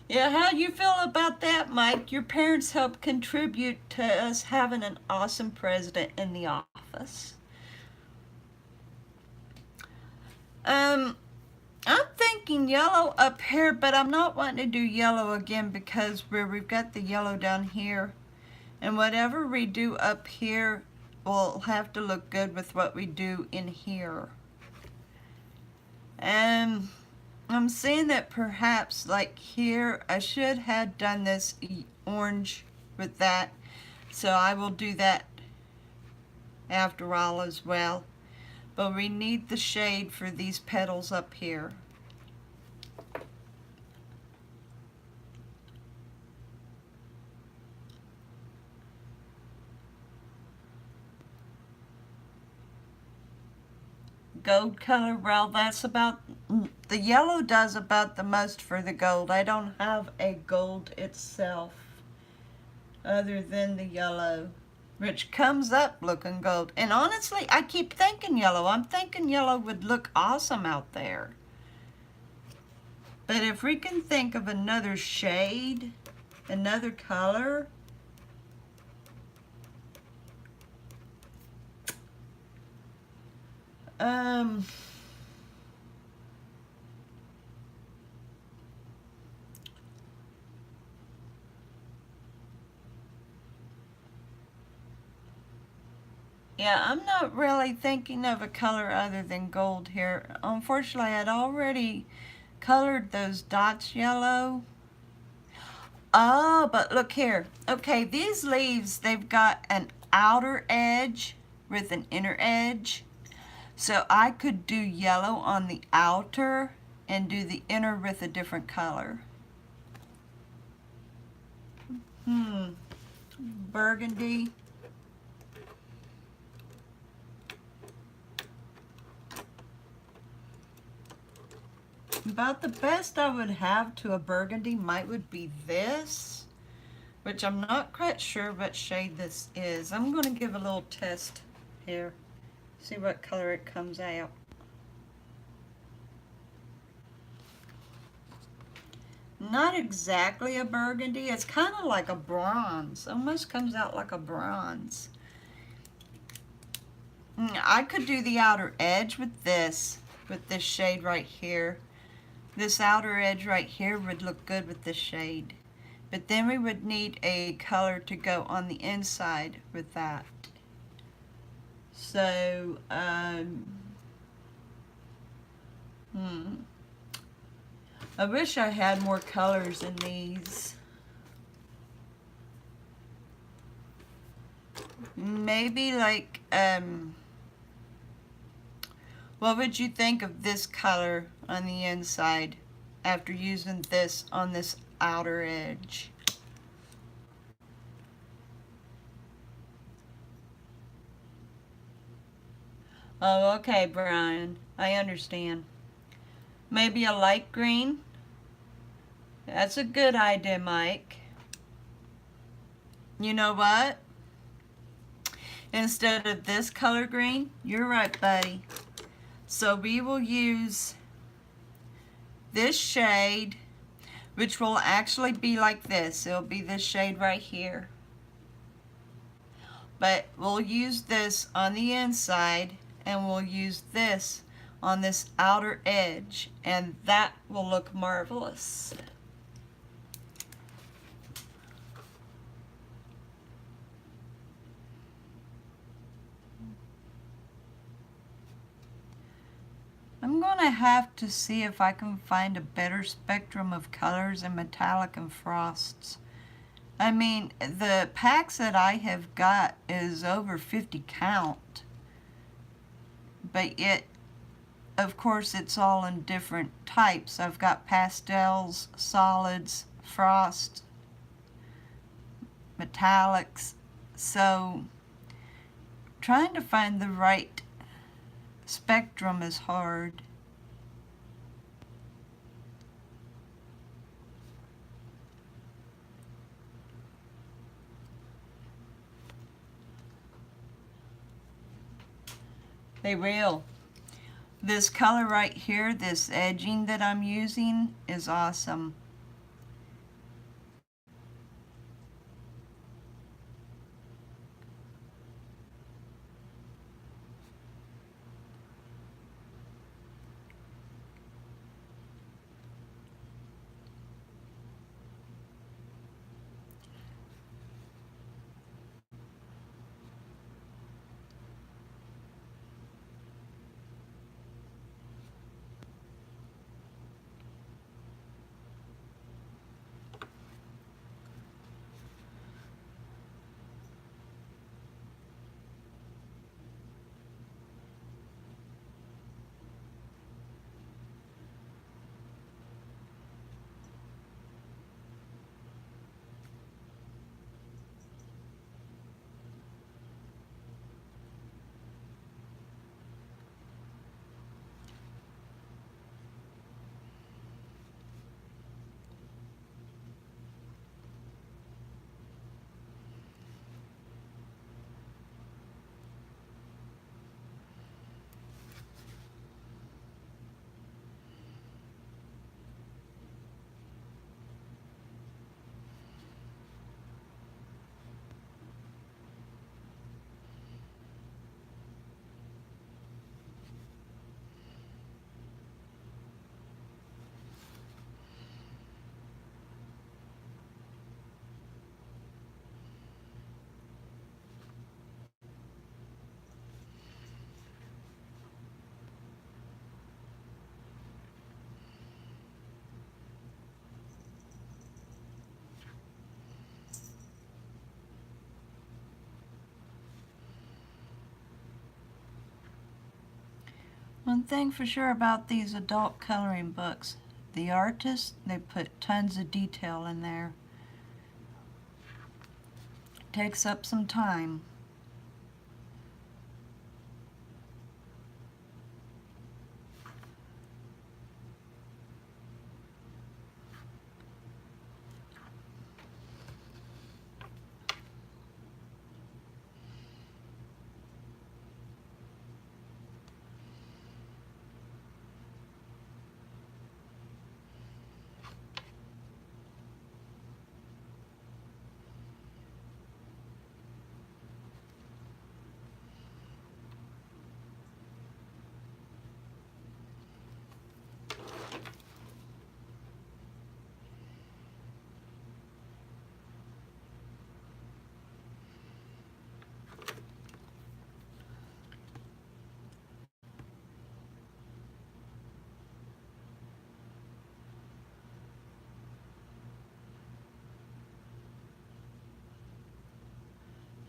Yeah, how do you feel about that, Mike? Your parents helped contribute to us having an awesome president in the office. I'm thinking yellow up here, but I'm not wanting to do yellow again because we've got the yellow down here. And whatever we do up here will have to look good with what we do in here. And I'm seeing that perhaps like here, I should have done this orange with that. So I will do that after all as well. But we need the shade for these petals up here. Gold color, well, that's about, the yellow does about the most for the gold. I don't have a gold itself other than the yellow, which comes up looking gold. And honestly, I keep thinking yellow. I'm thinking yellow would look awesome out there. But if we can think of another shade, another color, yeah, I'm not really thinking of a color other than gold here. Unfortunately, I'd already colored those dots yellow. Oh, but look here. Okay, these leaves, they've got an outer edge with an inner edge. So I could do yellow on the outer and do the inner with a different color. Burgundy. About the best I would have to a burgundy would be this, which I'm not quite sure what shade this is. I'm going to give a little test here, see what color it comes out. Not exactly a burgundy, it's kind of like a bronze, almost comes out like a bronze. I could do the outer edge with this shade right here. This outer edge right here would look good with this shade. But then we would need a color to go on the inside with that. So, I wish I had more colors in these. Maybe like, what would you think of this color on the inside after using this on this outer edge? Oh, okay, Brian. I understand. Maybe a light green? That's a good idea, Mike. You know what? Instead of this color green, you're right, buddy. So we will use this shade, which will actually be like this. It'll be this shade right here. But we'll use this on the inside, and we'll use this on this outer edge, and that will look marvelous. I'm going to have to see if I can find a better spectrum of colors in metallic and frosts. I mean, the packs that I have got is over 50 count. But yet, of course, it's all in different types. I've got pastels, solids, frost, metallics. So, trying to find the right spectrum is hard. They will. This color right here, this edging that I'm using, is awesome. One thing for sure about these adult coloring books, the artists, they put tons of detail in there. Takes up some time.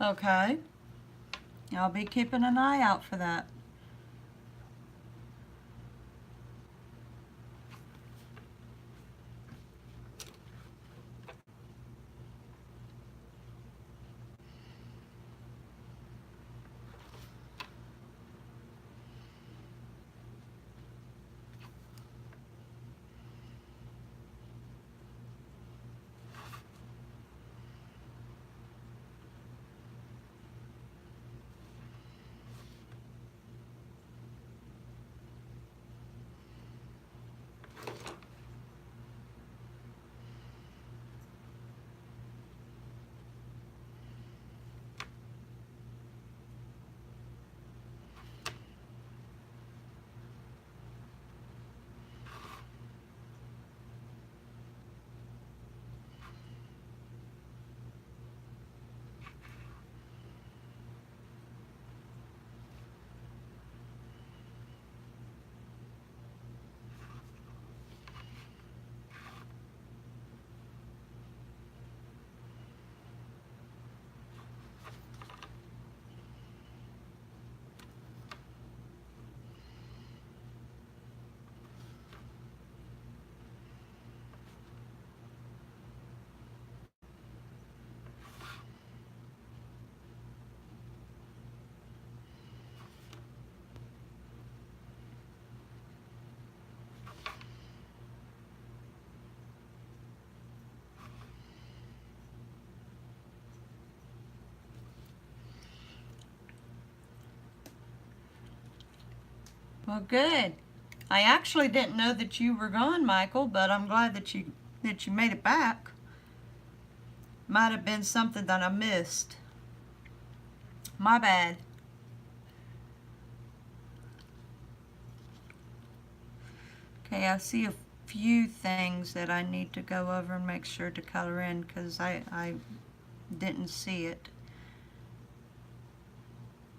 Okay. I'll be keeping an eye out for that. Well, good. I actually didn't know that you were gone, Michael, but I'm glad that you made it back. Might have been something that I missed. My bad. Okay, I see a few things that I need to go over and make sure to color in because I didn't see it.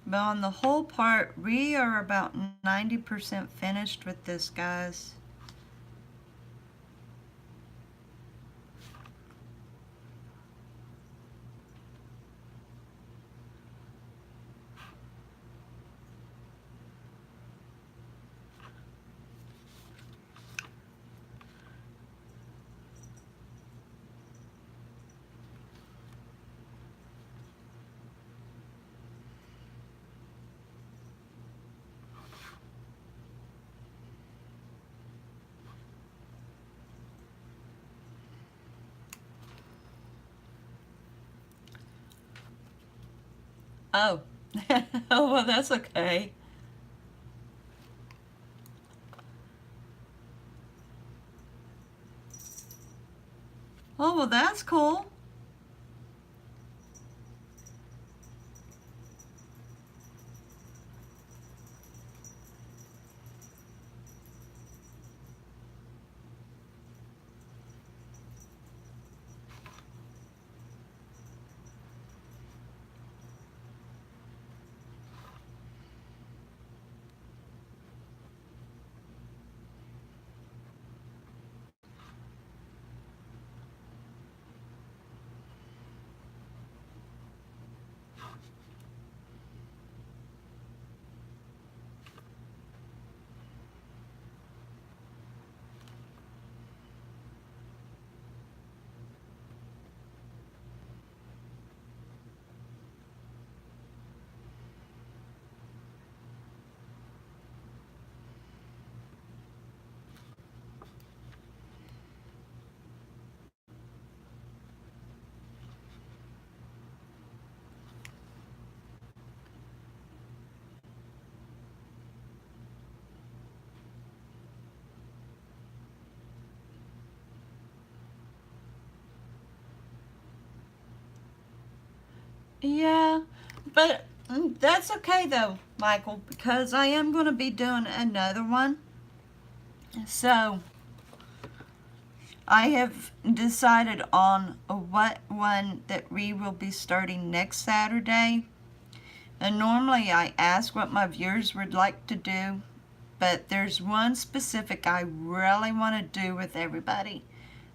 But on the whole part, we are about 90% finished with this, guys. Oh. Oh, well, that's okay. Oh, well, that's cool. Yeah, but that's okay though, Michael, because I am going to be doing another one. So I have decided on what one that we will be starting next Saturday. And normally I ask what my viewers would like to do, but there's one specific I really want to do with everybody.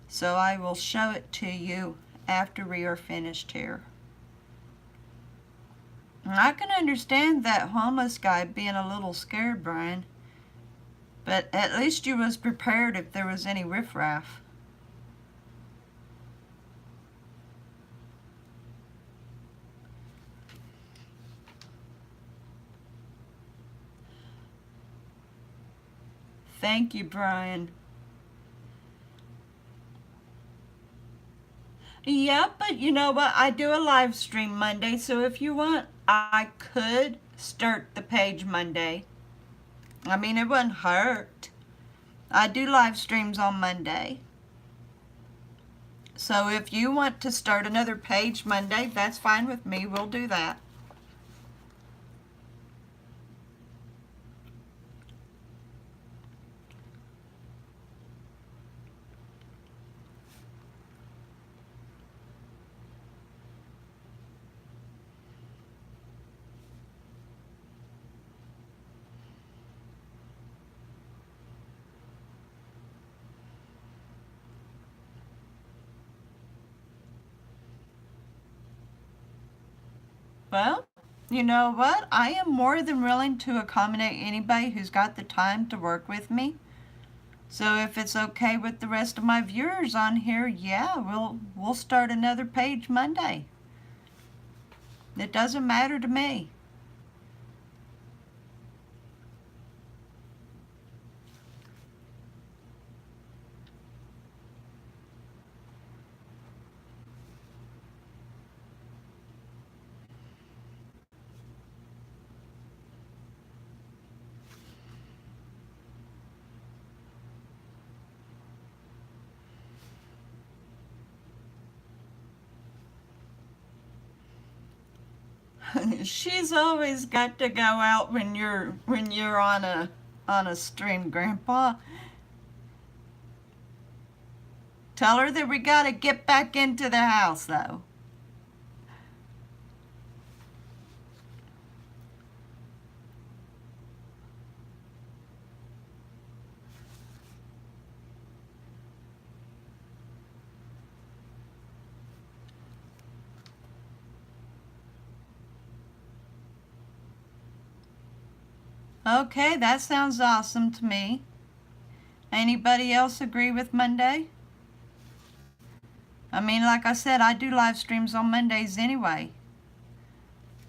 So I will show it to you after we are finished here. I can understand that homeless guy being a little scared, Brian. But at least you was prepared if there was any riffraff. Thank you, Brian. Yeah, but you know what? I do a live stream Monday, so if you want, I could start the page Monday. I mean, it wouldn't hurt. I do live streams on Monday. So if you want to start another page Monday, that's fine with me. We'll do that. Well, you know what? I am more than willing to accommodate anybody who's got the time to work with me. So if it's okay with the rest of my viewers on here, yeah, we'll start another page Monday. It doesn't matter to me. She's always got to go out when you're on a stream, Grandpa. Tell her that we gotta get back into the house, though. Okay, that sounds awesome to me. Anybody else agree with Monday? I mean, like I said, I do live streams on Mondays anyway.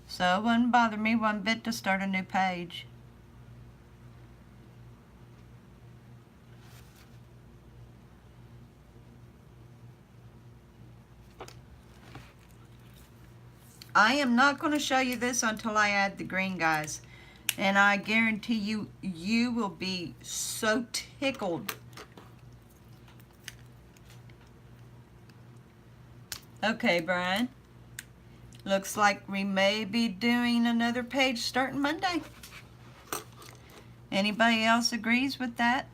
So it wouldn't bother me one bit to start a new page. I am not going to show you this until I add the green, guys. And I guarantee you, you will be so tickled. Okay, Brian. Looks like we may be doing another page starting Monday. Anybody else agrees with that?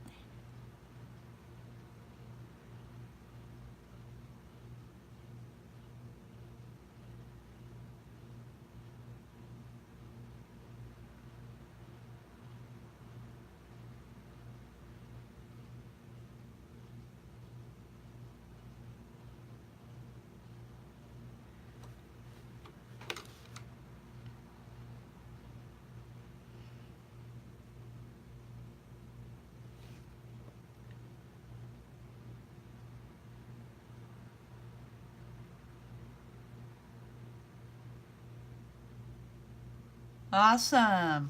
Awesome.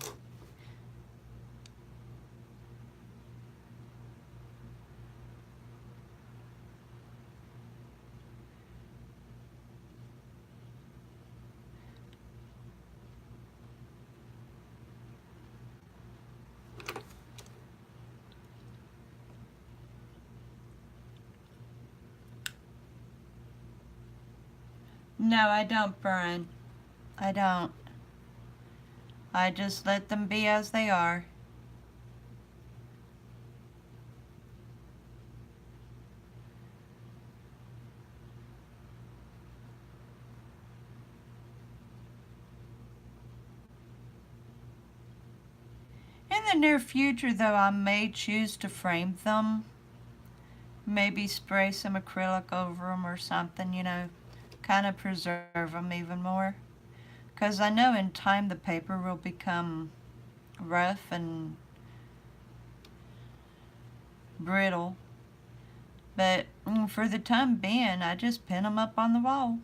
No, I don't, Brian. I don't. I just let them be as they are. In the near future, though, I may choose to frame them. Maybe spray some acrylic over them or something, you know, kind of preserve them even more. Because I know in time the paper will become rough and brittle. But for the time being, I just pin them up on the wall.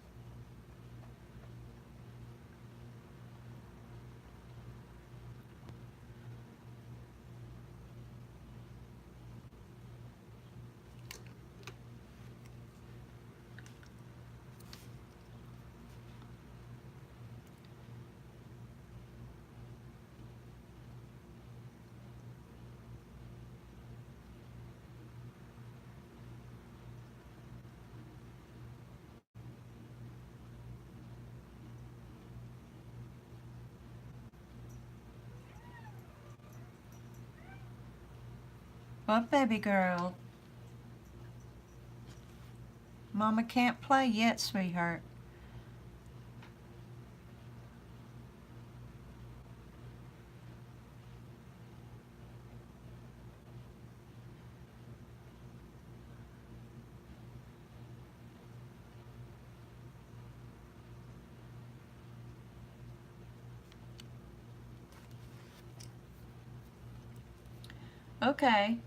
What, baby girl? Mama can't play yet, sweetheart. Okay.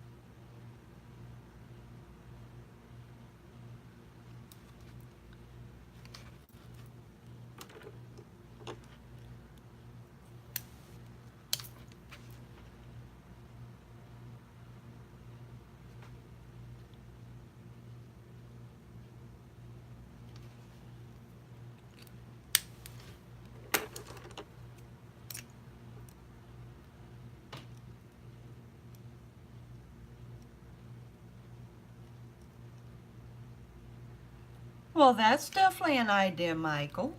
Well, that's definitely an idea, Michael.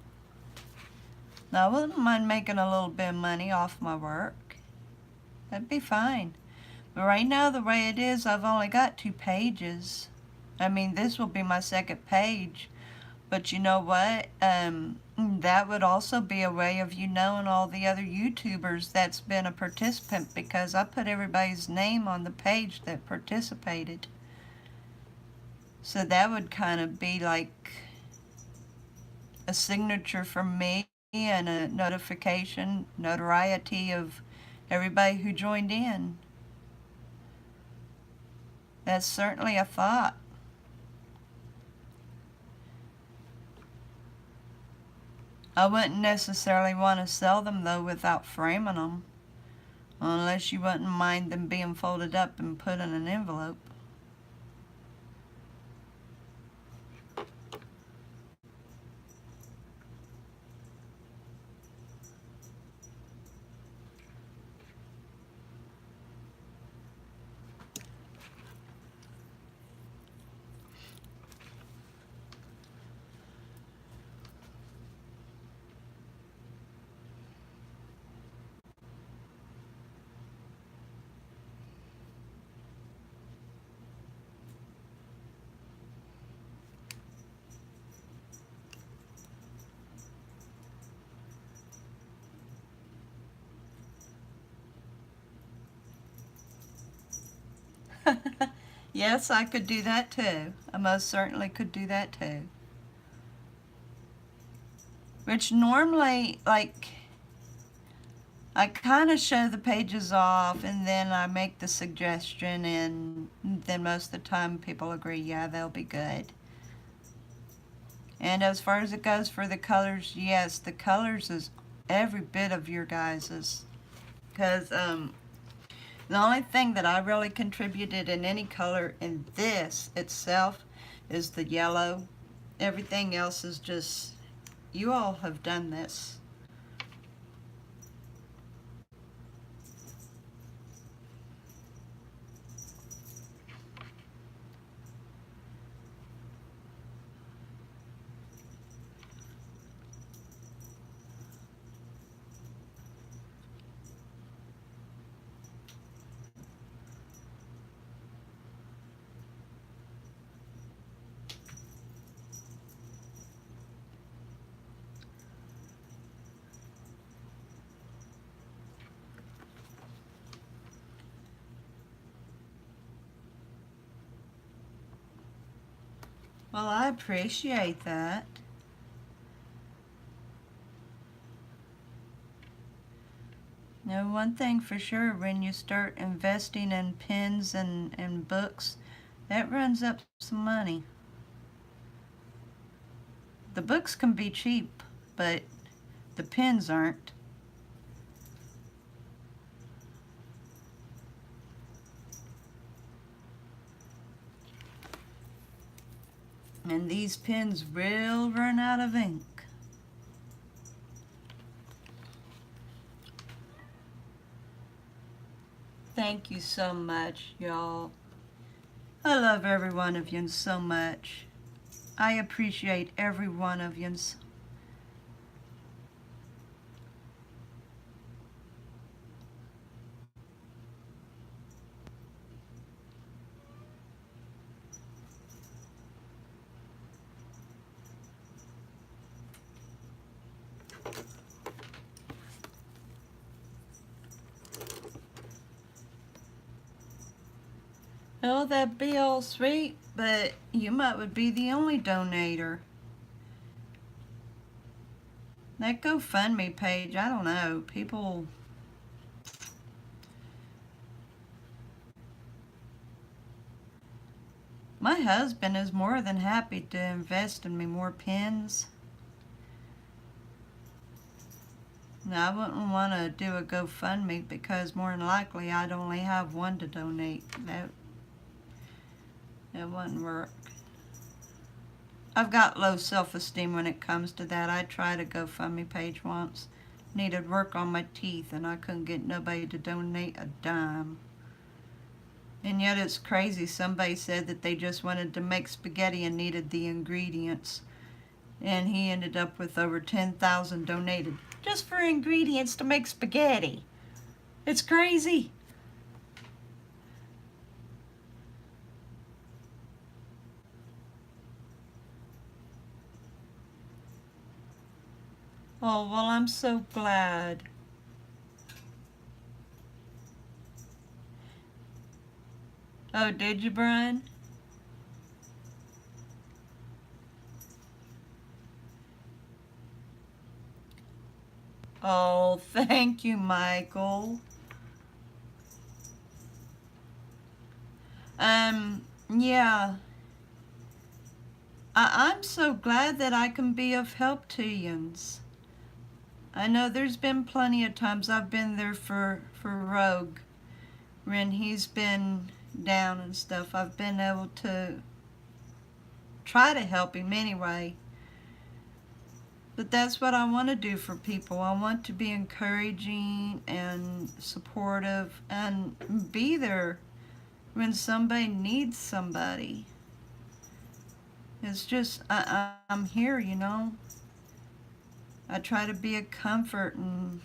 I wouldn't mind making a little bit of money off my work. That'd be fine. But right now, the way it is, I've only got 2 pages. I mean, this will be my second page. But you know what? That would also be a way of you knowing all the other YouTubers that's been a participant, because I put everybody's name on the page that participated. So that would kind of be like a signature from me and a notoriety of everybody who joined in. That's certainly a thought. I wouldn't necessarily want to sell them though without framing them, unless you wouldn't mind them being folded up and put in an envelope. Yes, I could do that too. I most certainly could do that too. Which normally, like, I kind of show the pages off and then I make the suggestion, and then most of the time people agree, yeah, they'll be good. And as far as it goes for the colors, yes, the colors is every bit of your guys's. Because the only thing that I really contributed in any color in this itself is the yellow. Everything else is just, you all have done this. Well, I appreciate that. Now, one thing for sure, when you start investing in pens and books, that runs up some money. The books can be cheap, but the pens aren't. And these pens will run out of ink. Thank you so much, y'all. I love every one of you so much. I appreciate every one of you. Oh, that'd be all sweet, but you might would be the only donator. That GoFundMe page, I don't know, people... My husband is more than happy to invest in me more pens. Now, I wouldn't want to do a GoFundMe because more than likely I'd only have one to donate. That wouldn't work. I've got low self-esteem when it comes to that. I tried a GoFundMe page once. Needed work on my teeth and I couldn't get nobody to donate a dime. And yet it's crazy. Somebody said that they just wanted to make spaghetti and needed the ingredients. And he ended up with over 10,000 donated just for ingredients to make spaghetti. It's crazy. Oh, well, I'm so glad. Oh, did you, Brian? Oh, thank you, Michael. Yeah. I'm so glad that I can be of help to yous. I know there's been plenty of times I've been there for Rogue when he's been down and stuff. I've been able to try to help him anyway. But that's what I want to do for people. I want to be encouraging and supportive and be there when somebody needs somebody. It's just, I'm here, you know. I try to be a comfort and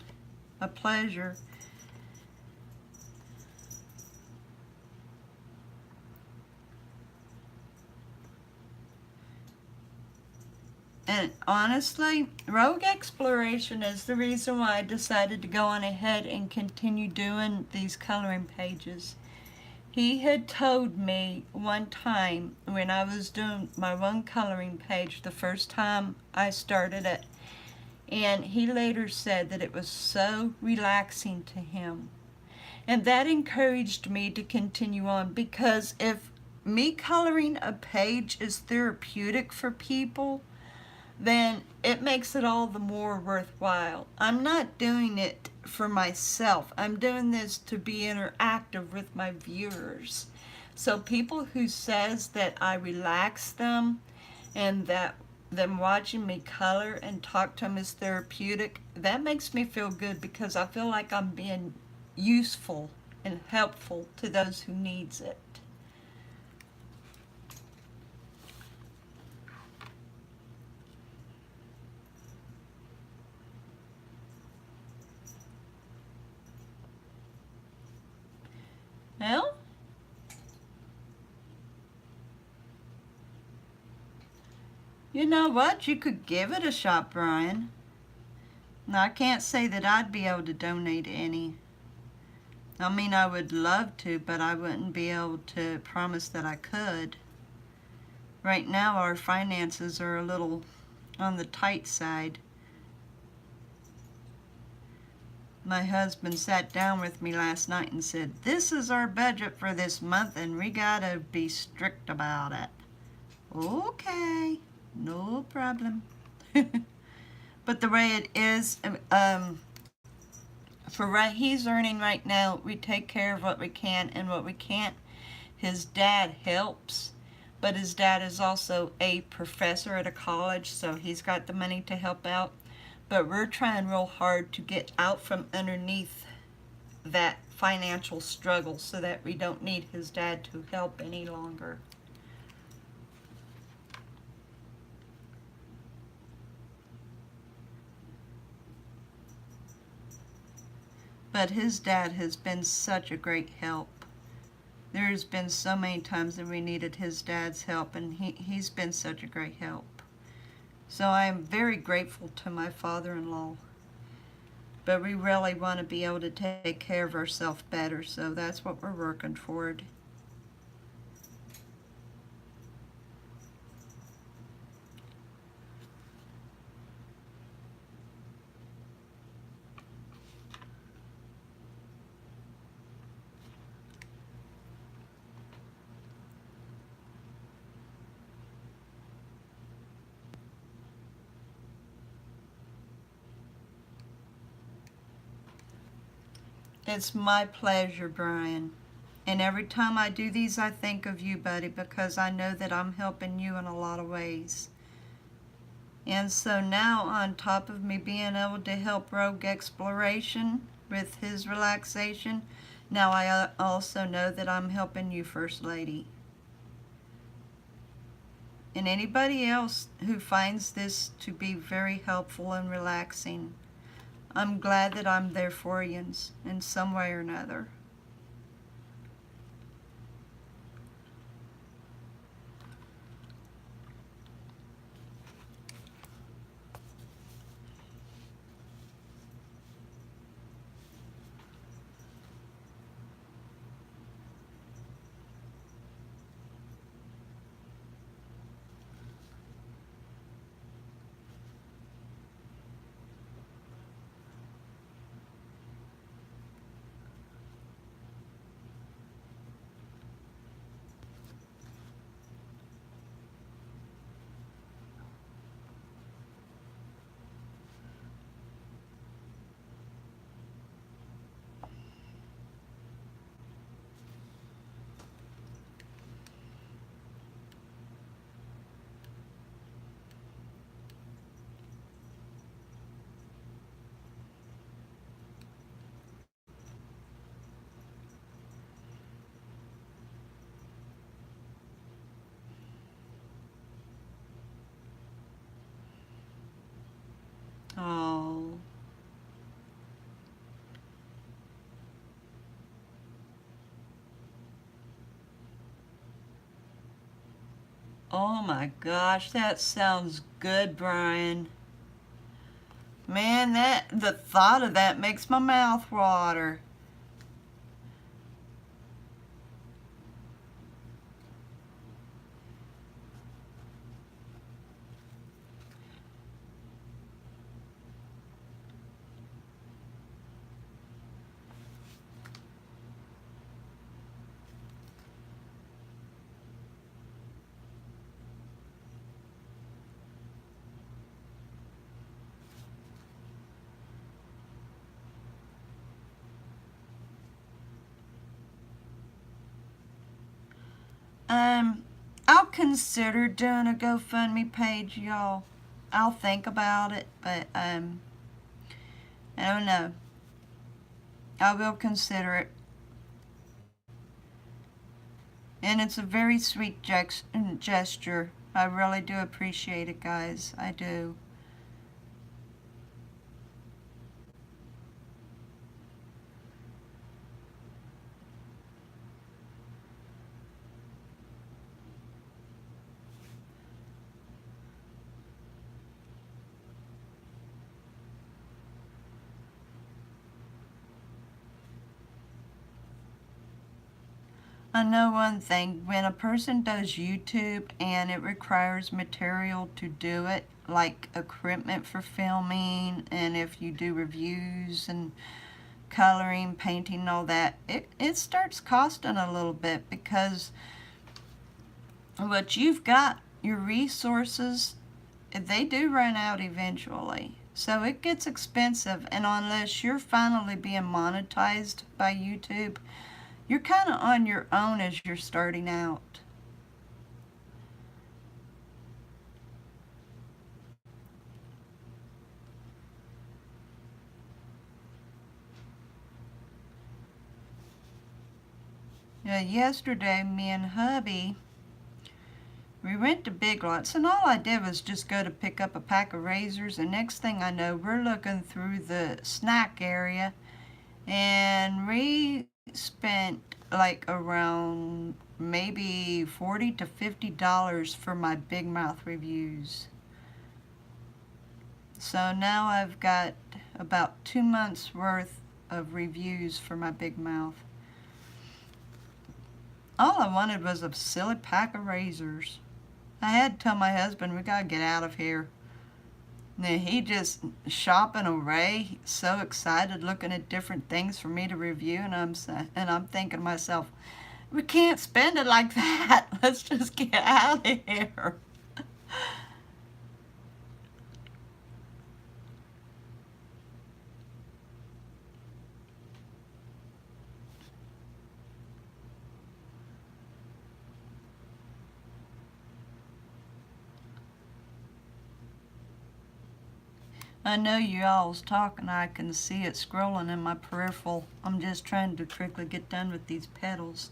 a pleasure. And honestly, Rogue Exploration is the reason why I decided to go on ahead and continue doing these coloring pages. He had told me one time when I was doing my one coloring page the first time I started it, and he later said that it was so relaxing to him. And that encouraged me to continue on, because if me coloring a page is therapeutic for people, then it makes it all the more worthwhile. I'm not doing it for myself. I'm doing this to be interactive with my viewers. So people who says that I relax them and that them watching me color and talk to them is therapeutic, that makes me feel good, because I feel like I'm being useful and helpful to those who needs it. Well, you know what? You could give it a shot, Brian. Now, I can't say that I'd be able to donate any. I mean, I would love to, but I wouldn't be able to promise that I could. Right now, our finances are a little on the tight side. My husband sat down with me last night and said, "This is our budget for this month and we gotta be strict about it." Okay, no problem. But the way it is, for what he's earning right now, we take care of what we can, and what we can't, his dad helps. But his dad is also a professor at a college, so he's got the money to help out. But we're trying real hard to get out from underneath that financial struggle so that we don't need his dad to help any longer. But his dad has been such a great help. There's been so many times that we needed his dad's help, and he's been such a great help. So I am very grateful to my father-in-law. But we really want to be able to take care of ourselves better, so that's what we're working toward. It's my pleasure, Brian. And every time I do these, I think of you, buddy, because I know that I'm helping you in a lot of ways. And so now, on top of me being able to help Rogue Exploration with his relaxation, now I also know that I'm helping you, First Lady. And anybody else who finds this to be very helpful and relaxing, I'm glad that I'm there for you in some way or another. Oh. Oh my gosh, that sounds good, Brian. Man, the thought of that makes my mouth water. I'll consider doing a GoFundMe page, y'all. I'll think about it, but I don't know. I will consider it. And it's a very sweet gesture. I really do appreciate it, guys. I do. I know one thing, when a person does YouTube and it requires material to do it, like equipment for filming, and if you do reviews and coloring, painting, all that, it starts costing a little bit, because what you've got, your resources, they do run out eventually. So it gets expensive, and unless you're finally being monetized by YouTube, you're kind of on your own as you're starting out. Yesterday, me and hubby, we went to Big Lots, and all I did was just go to pick up a pack of razors, and next thing I know, we're looking through the snack area, and we spent like around maybe $40 to $50 for my Big Mouth reviews. So now I've got about 2 months worth of reviews for my Big Mouth. All I wanted was a silly pack of razors. I had to tell my husband, we gotta get out of here. And then he just shopping away, so excited, looking at different things for me to review, and I'm thinking to myself, we can't spend it like that. Let's just get out of here. I know you all's talking. I can see it scrolling in my peripheral. I'm just trying to quickly get done with these petals.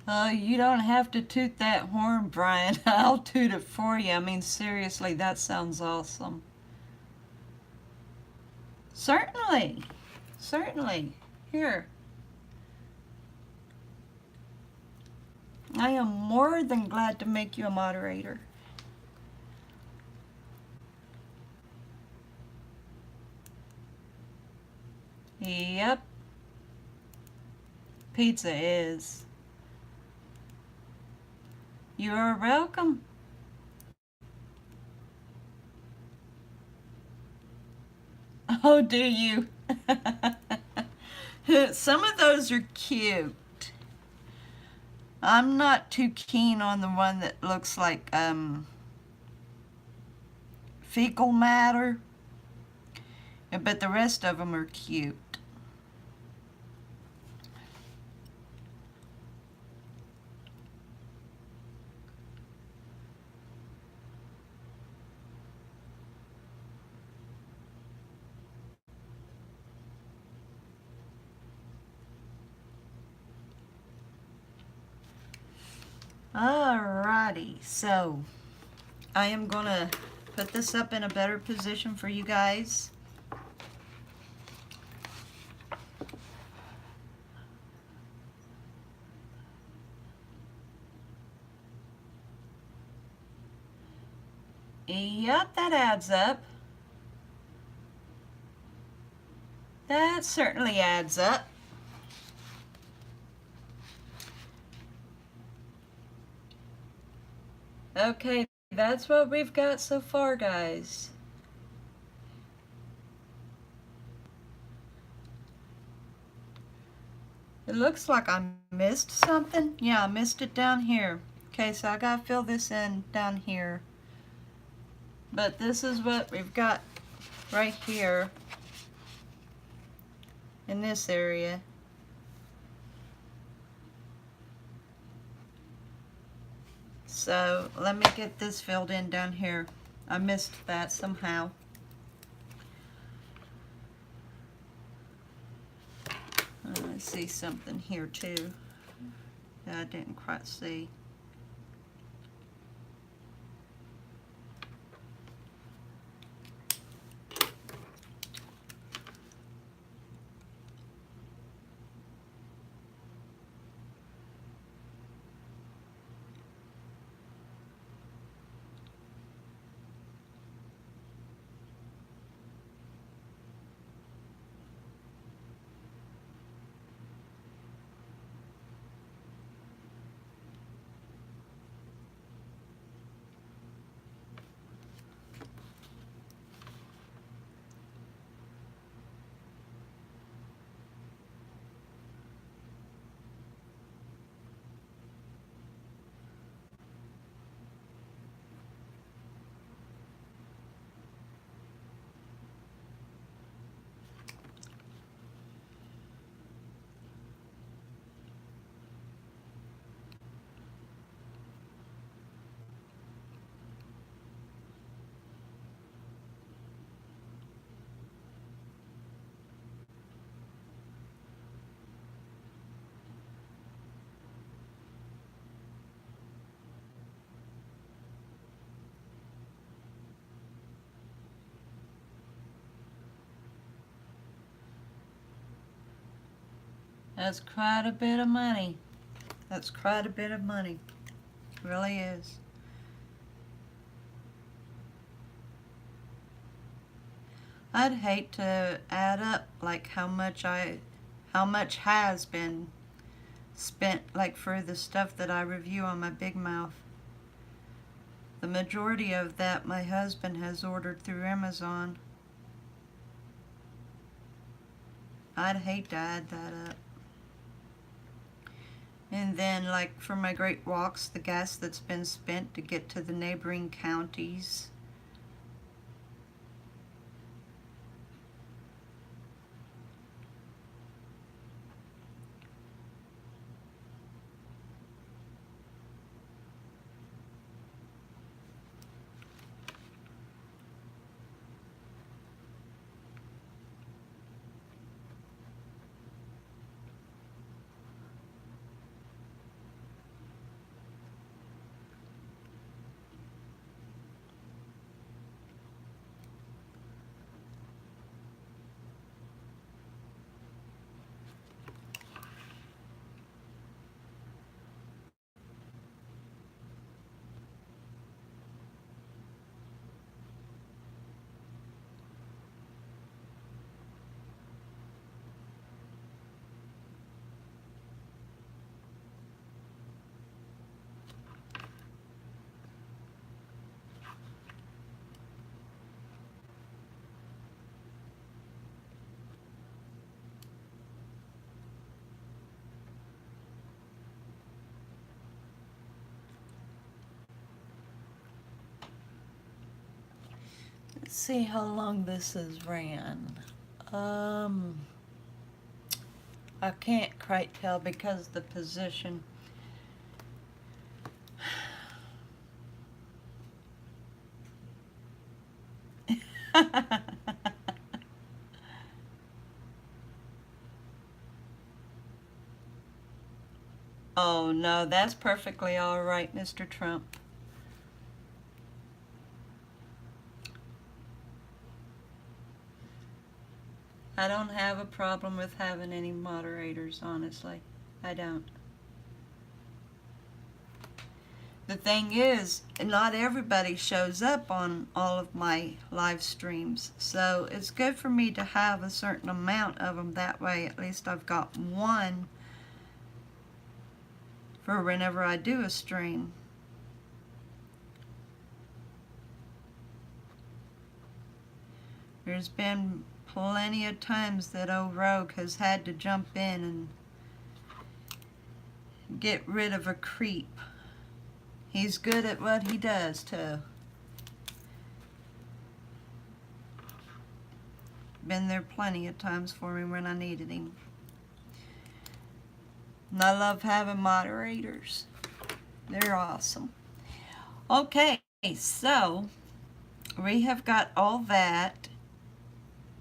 Oh, you don't have to toot that horn, Brian. I'll toot it for you. I mean, seriously, that sounds awesome. Certainly. Certainly. Here. I am more than glad to make you a moderator. Yep. Pizza is. You're welcome. Oh, do you? Some of those are cute. I'm not too keen on the one that looks like fecal matter, but the rest of them are cute. Alrighty, so I am gonna put this up in a better position for you guys. Yep, that adds up. That certainly adds up. Okay, that's what we've got so far, guys. It looks like I missed something. Yeah, I missed it down here. Okay, so I gotta fill this in down here. But this is what we've got right here in this area. So let me get this filled in down here. I missed that somehow. I see something here too that I didn't quite see. That's quite a bit of money. That's quite a bit of money. It really is. I'd hate to add up like how much has been spent like for the stuff that I review on my Big Mouth. The majority of that my husband has ordered through Amazon. I'd hate to add that up. And then like for my great walks, the gas that's been spent to get to the neighboring counties. Let's see how long this has ran. I can't quite tell because the position. Oh no, that's perfectly all right, Mr. Trump. I don't have a problem with having any moderators, honestly. I don't. The thing is, not everybody shows up on all of my live streams, so it's good for me to have a certain amount of them. That way, at least I've got one for whenever I do a stream. There's been plenty of times that old Rogue has had to jump in and get rid of a creep. He's good at what he does, too. Been there plenty of times for me when I needed him. And I love having moderators. They're awesome. Okay, so we have got all that.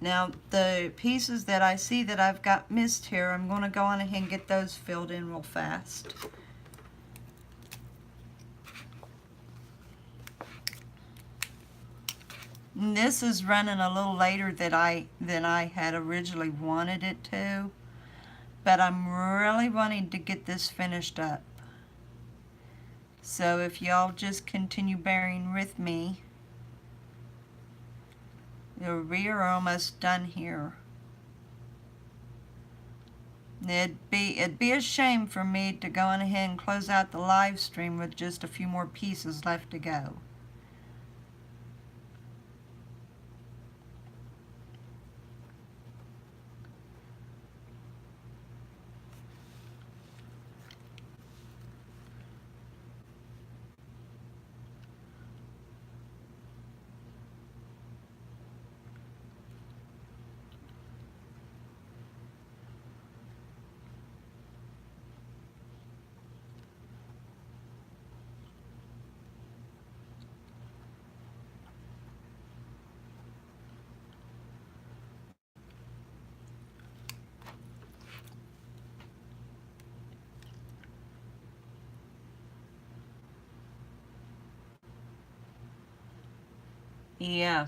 Now, the pieces that I see that I've got missed here, I'm going to go on ahead and get those filled in real fast. And this is running a little later than I had originally wanted it to, but I'm really wanting to get this finished up. So if y'all just continue bearing with me, we are almost done here. It'd be a shame for me to go on ahead and close out the live stream with just a few more pieces left to go. Yeah.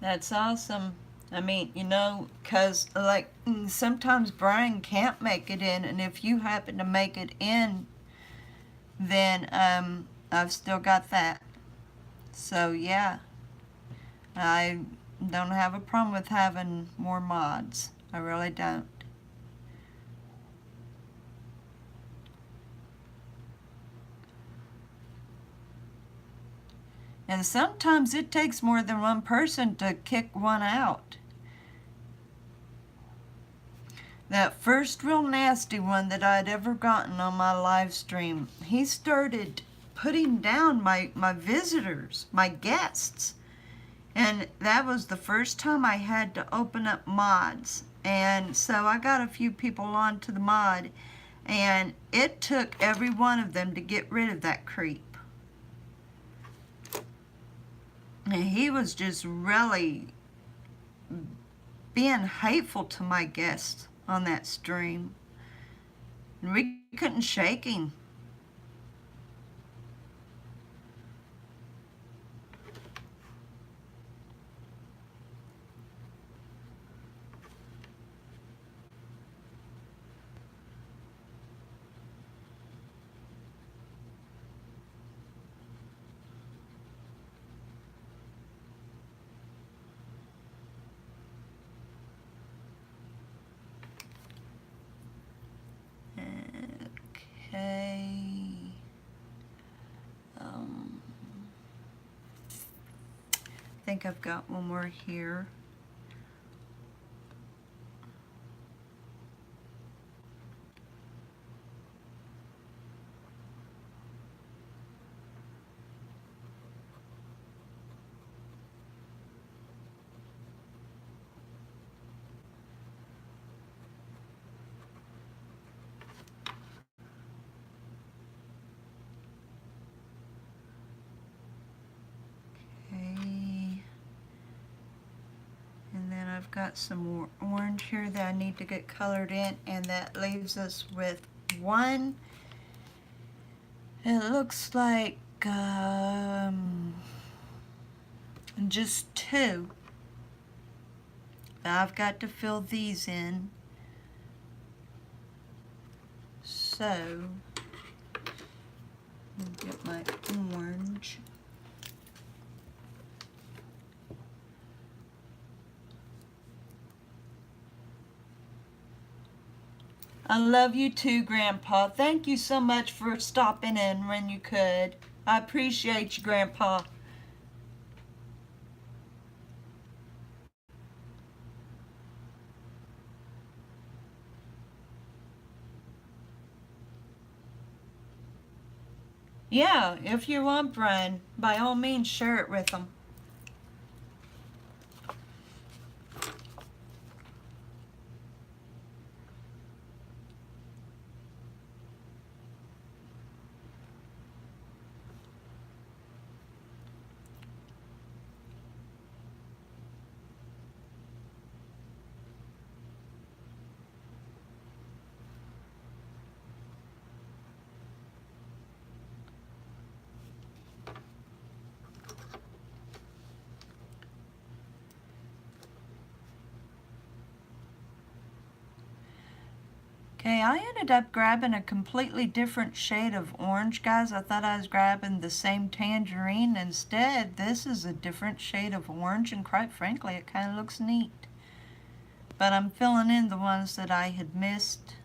That's awesome. I mean, you know, because, like, sometimes Brian can't make it in, and if you happen to make it in, then I've still got that. So, yeah, I don't have a problem with having more mods. I really don't. And sometimes it takes more than one person to kick one out. That first real nasty one that I'd ever gotten on my live stream, he started putting down my visitors, my guests. And that was the first time I had to open up mods. And so I got a few people onto the mod, and it took every one of them to get rid of that creep. And he was just really being hateful to my guests on that stream. And we couldn't shake him. Okay. I think I've got one more here. I've got some more orange here that I need to get colored in, and that leaves us with one. It looks like just two. I've got to fill these in. So, get my orange. I love you too, Grandpa. Thank you so much for stopping in when you could. I appreciate you, Grandpa. Yeah, if you want, Brian, by all means, share it with them. Okay, I ended up grabbing a completely different shade of orange, guys. I thought I was grabbing the same tangerine. Instead, this is a different shade of orange, and quite frankly, it kind of looks neat. But I'm filling in the ones that I had missed.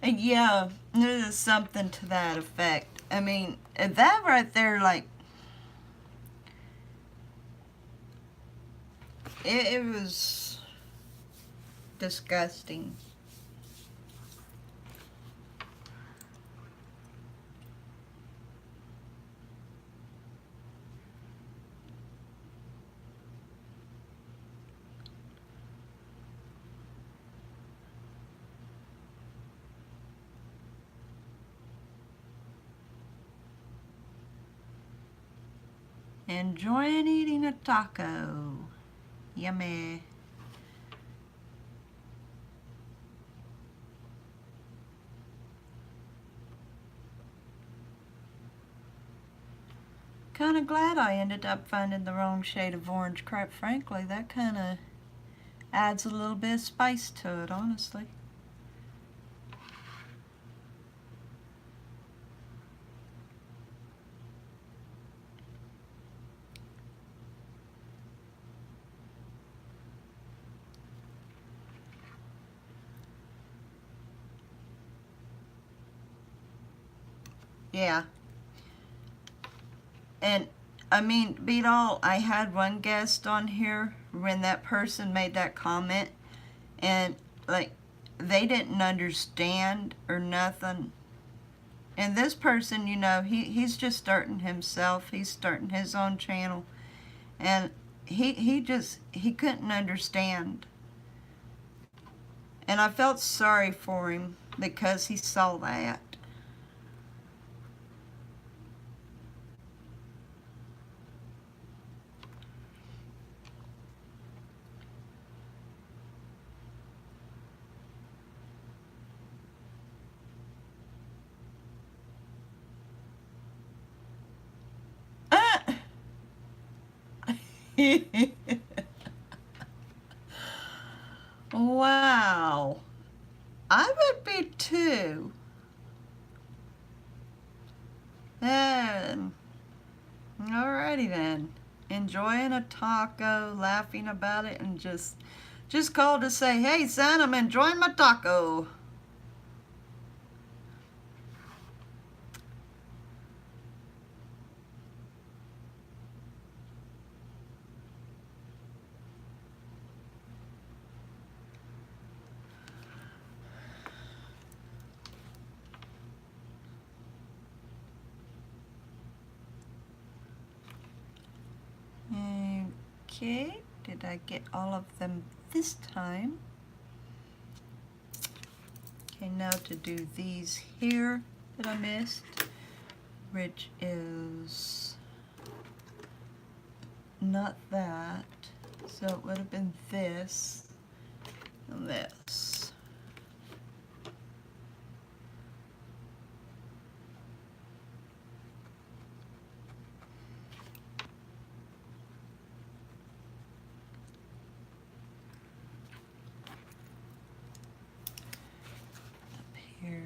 Yeah, there's something to that effect. I mean, that right there, like, it was disgusting. Enjoying eating a taco. Yummy. Kind of glad I ended up finding the wrong shade of orange, quite frankly. That kind of adds a little bit of spice to it, honestly. Yeah. And I mean, beat all, I had one guest on here when that person made that comment, and like, they didn't understand or nothing. And this person, you know, he's just starting himself. He's starting his own channel, and he couldn't understand. And I felt sorry for him because he saw that. Wow. I would be too. Alrighty then. Enjoying a taco, laughing about it, and just called to say, hey son, I'm enjoying my taco. Okay, did I get all of them this time? Okay, now to do these here that I missed, which is not that, so it would have been this and this. Up here.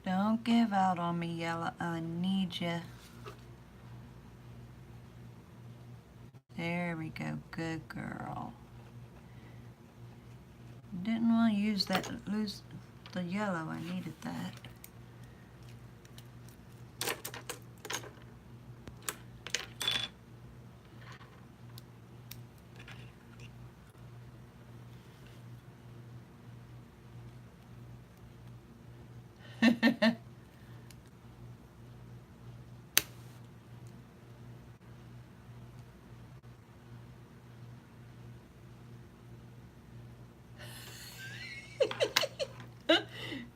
Don't give out on me, Yellow. I need you. There we go. Good girl. Didn't want to lose the yellow. I needed that.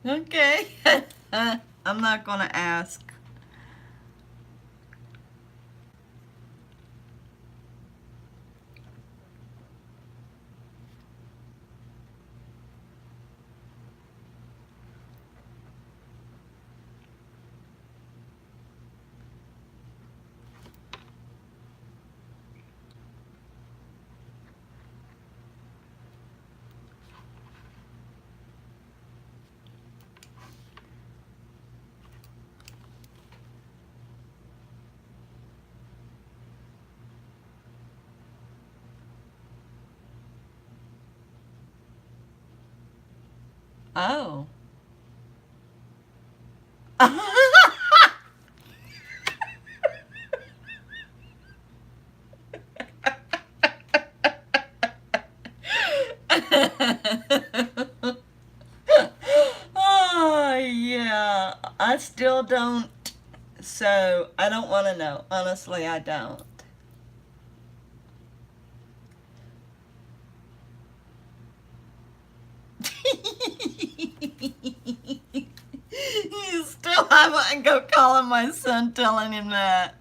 Okay. I'm not gonna ask. Oh. Oh, yeah. I still don't. So, I don't want to know. Honestly, I don't. You still haven't go calling my son telling him that.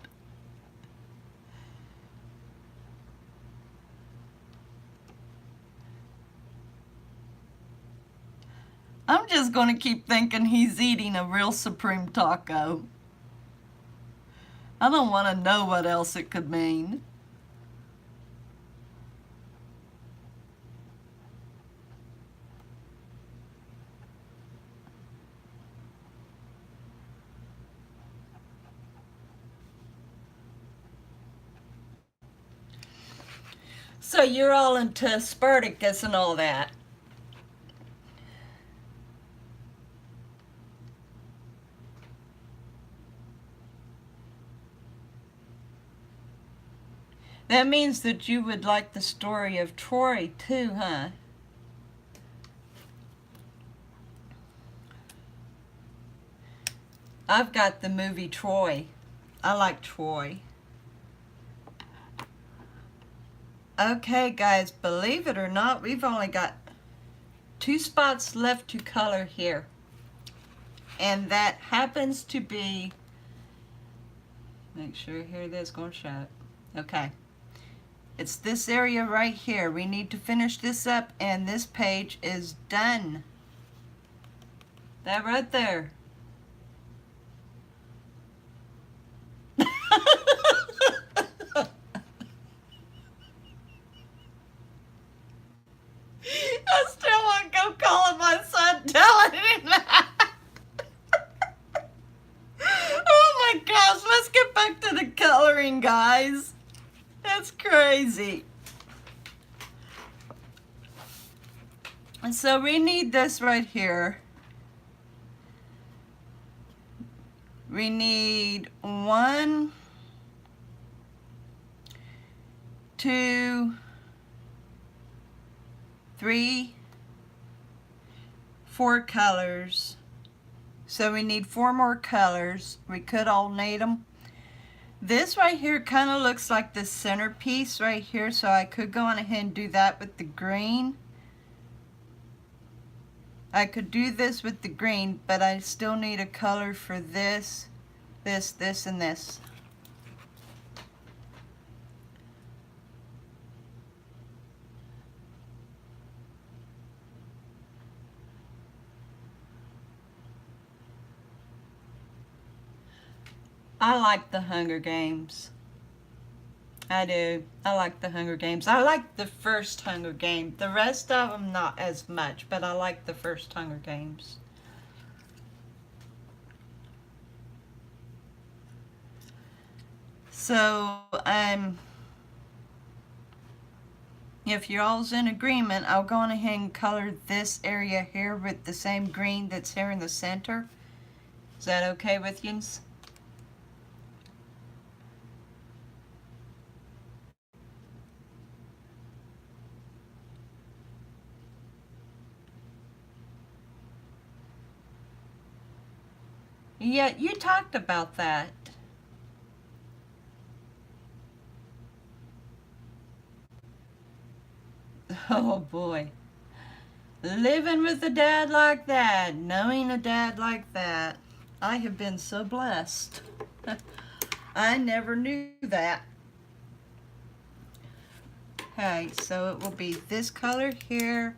I'm just going to keep thinking he's eating a real Supreme taco. I don't want to know what else it could mean. So you're all into Spartacus and all that. That means that you would like the story of Troy too, huh? I've got the movie Troy. I like Troy. Okay, guys, believe it or not, we've only got 2 spots left to color here. And that happens to be, make sure here that's going to show. Okay. It's this area right here. We need to finish this up and this page is done. That right there. I still want to go calling my son telling him that. Oh my gosh, let's get back to the coloring, guys. That's crazy. And so we need this right here. We need 1, 2, 3, 4 colors. So we need 4 more colors. We could alternate them. This right here kind of looks like the centerpiece right here, so I could go on ahead and do that with the green. I could do this with the green, but I still need a color for this, this, and this. I like the Hunger Games. I do. I like the Hunger Games. I like the first Hunger Game. The rest of them not as much, but I like the first Hunger Games. So, if you're all's in agreement, I'll go on ahead and color this area here with the same green that's here in the center. Is that okay with you? Yeah, you talked about that. Oh boy. Living with a dad like that, knowing a dad like that, I have been so blessed. I never knew that. Okay, so it will be this color here,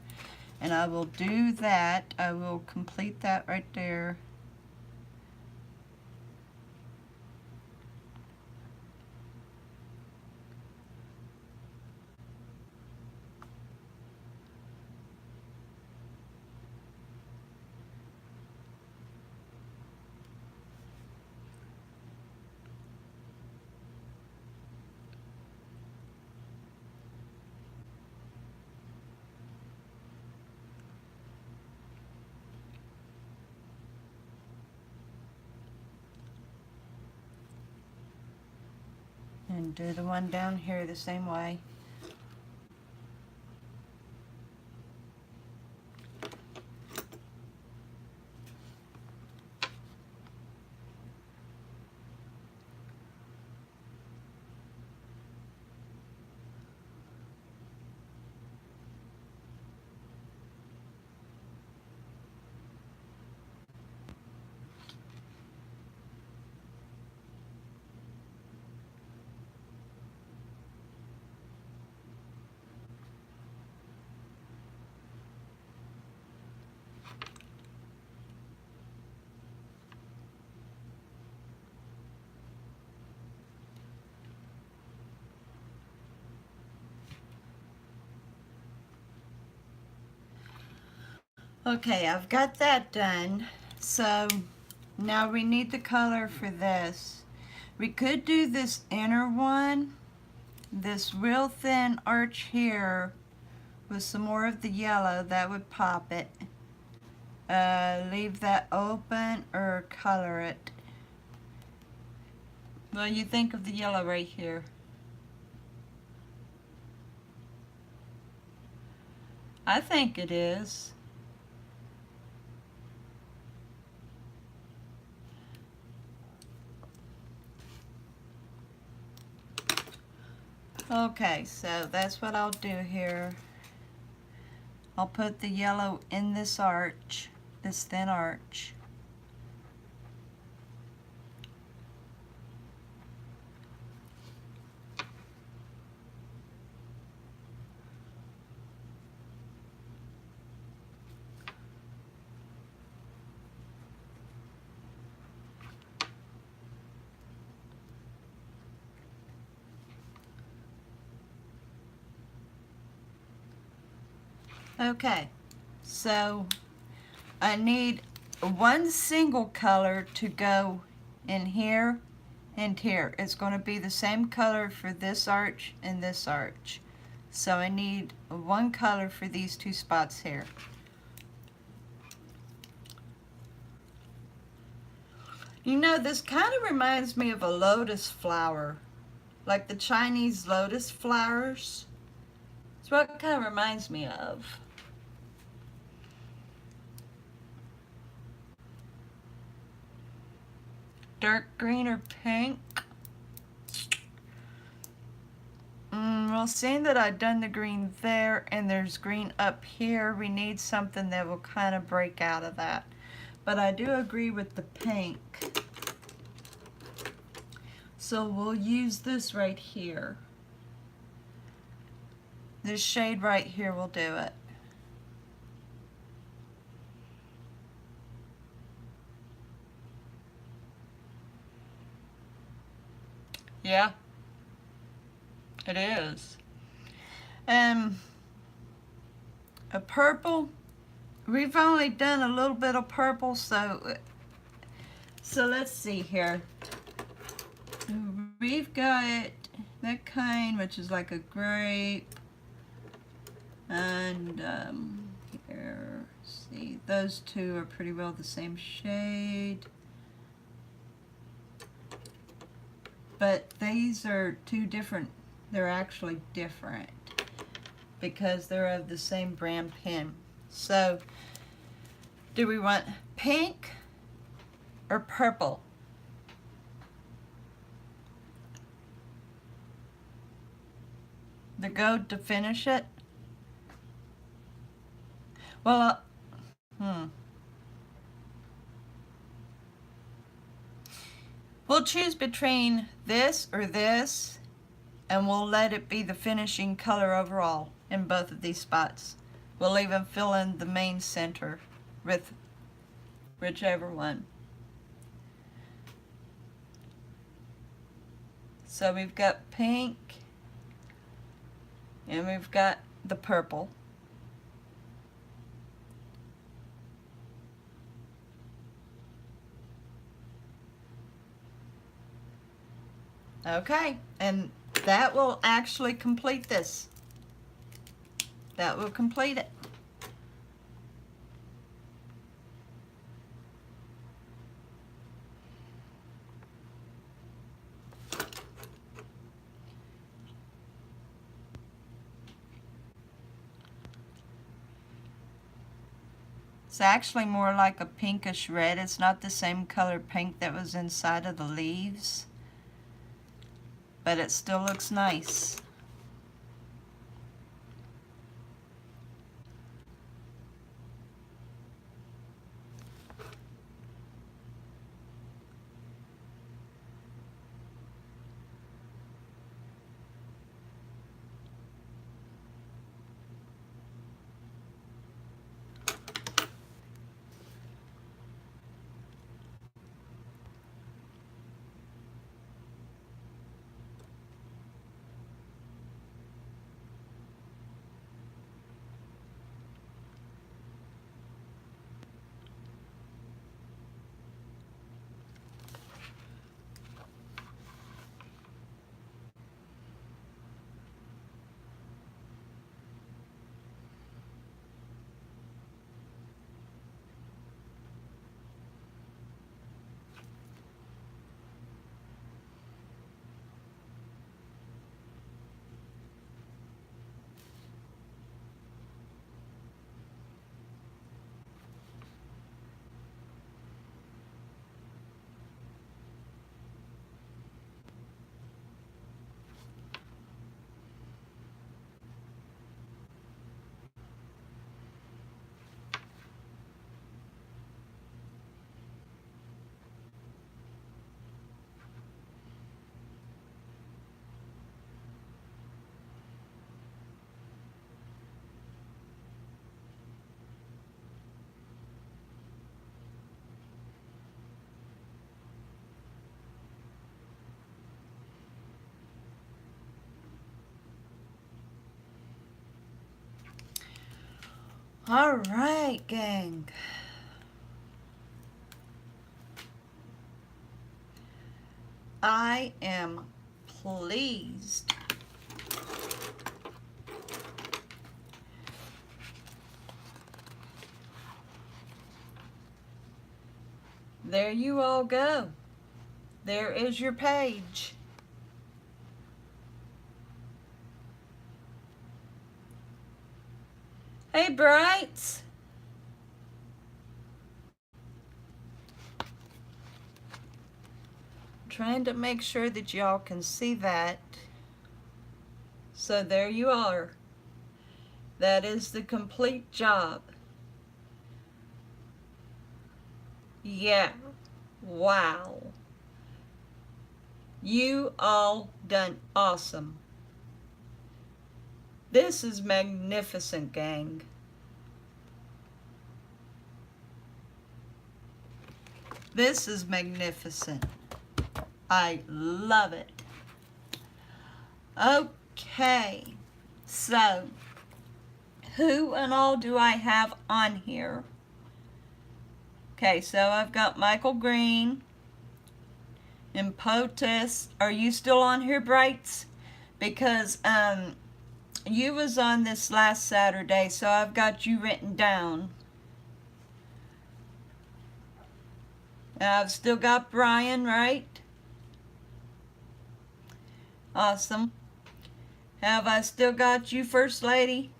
and I will do that. I will complete that right there. And do the one down here the same way. Okay, I've got that done. So now we need the color for this. We could do this inner one, this real thin arch here with some more of the yellow, that would pop it. Leave that open or color it. Well, you think of the yellow right here. I think it is. Okay, so that's what I'll do here. I'll put the yellow in this arch, this thin arch. Okay, so I need one single color to go in here and here. It's going to be the same color for this arch and this arch. So I need one color for these two spots here. You know, this kind of reminds me of a lotus flower, like the Chinese lotus flowers. That's what it kind of reminds me of. Dark green or pink. Well, seeing that I've done the green there and there's green up here, we need something that will kind of break out of that. But I do agree with the pink. So we'll use this right here. This shade right here will do it. Yeah, it is. A purple. We've only done a little bit of purple, so let's see here. We've got that kind, which is like a grape, and here, see, those two are pretty well the same shade. But these are two different, they're actually different because they're of the same brand pen. So, do we want pink or purple? The gold to finish it? Well, we'll choose between this or this, and we'll let it be the finishing color overall in both of these spots. We'll even fill in the main center with whichever one. So we've got pink, and we've got the purple. Okay, and that will actually complete this. That will complete it. It's actually more like a pinkish red. It's not the same color pink that was inside of the leaves, but it still looks nice. All right, gang. I am pleased. There you all go. There is your page. Hey, Brights. Trying to make sure that y'all can see that. So there you are. That is the complete job. Yeah. Wow. You all done awesome. This is magnificent, gang. This is magnificent. I love it. Okay, so who and all do I have on here? Okay, so I've got Michael Green and POTUS. Are you still on here, Brights? Because you was on this last Saturday, so I've got you written down. I've still got Brian, right? Awesome. Have I still got you, First Lady?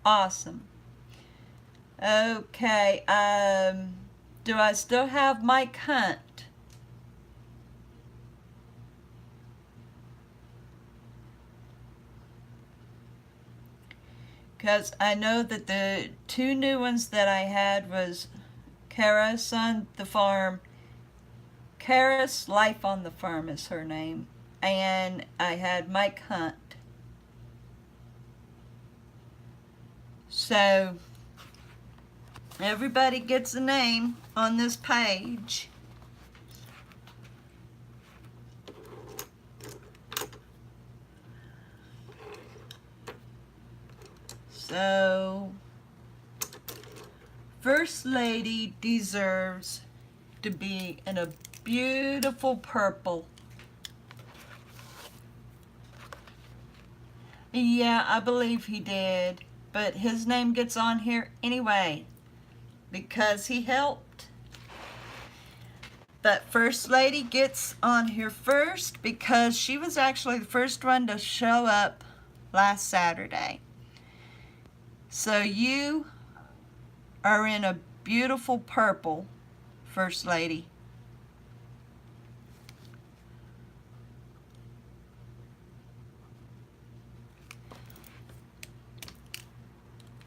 Awesome. Okay, do I still have Mike Hunt? Because I know that the two new ones that I had was Kara's on the farm. Kara's Life on the Farm is her name. And I had Mike Hunt. So everybody gets a name on this page. So First Lady deserves to be in a beautiful purple. Yeah, I believe he did, but his name gets on here anyway because he helped. But First Lady gets on here first because she was actually the first one to show up last Saturday. So you are in a beautiful purple, First Lady.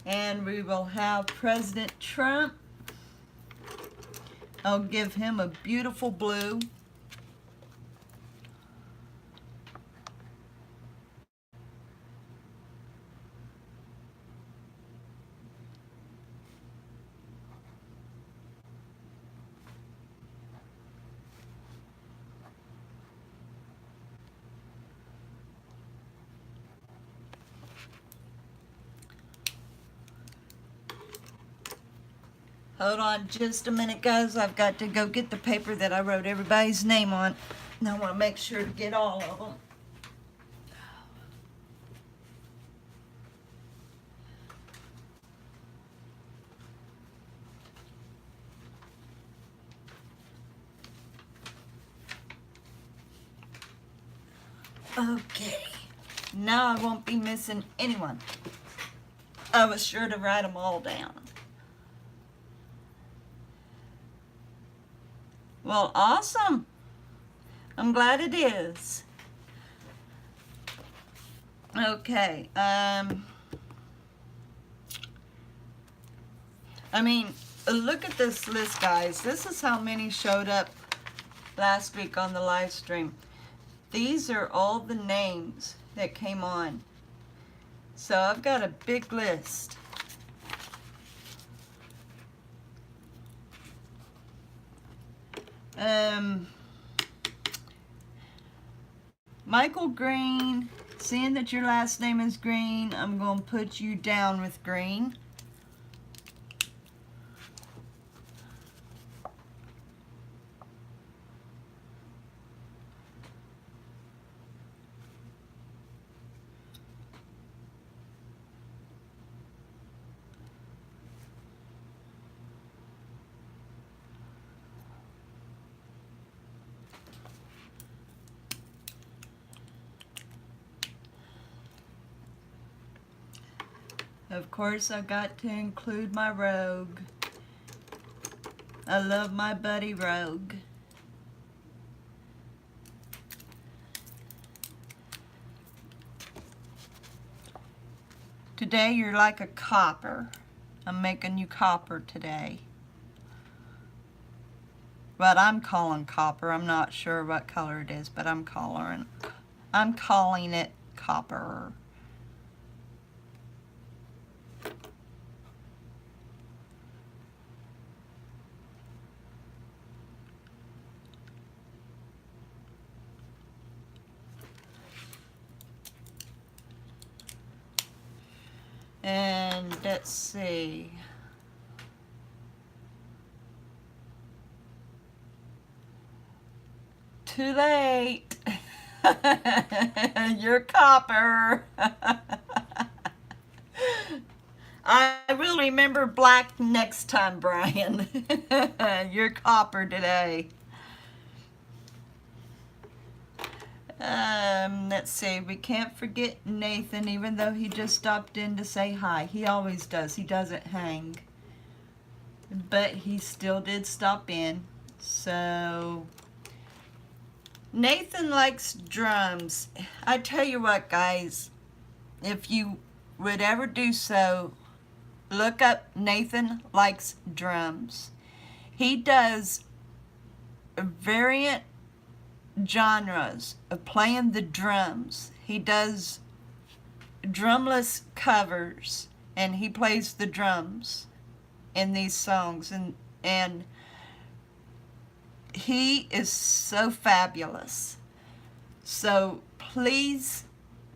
And we will have President Trump. I'll give him a beautiful blue. Hold on just a minute, guys. I've got to go get the paper that I wrote everybody's name on. And I want to make sure to get all of them. Okay. Now I won't be missing anyone. I was sure to write them all down. Well, awesome. I'm glad it is. Okay. I mean, look at this list, guys. This is how many showed up last week on the live stream. These are all the names that came on. So I've got a big list. Michael Green, seeing that your last name is Green, I'm going to put you down with Green. Of course, I've got to include my Rogue. I love my buddy Rogue. Today, you're like a copper. I'm making you copper today. But I'm calling copper. I'm not sure what color it is, but I'm calling it copper. And let's see. Too late. You're copper. I will remember black next time, Brian. You're copper today. Let's see. We can't forget Nathan, even though he just stopped in to say hi. He always does. He doesn't hang. But he still did stop in. So, Nathan likes drums. I tell you what, guys. If you would ever do so, look up Nathan Likes Drums. He does variant genres of playing the drums. He does drumless covers and he plays the drums in these songs, and he is so fabulous. So please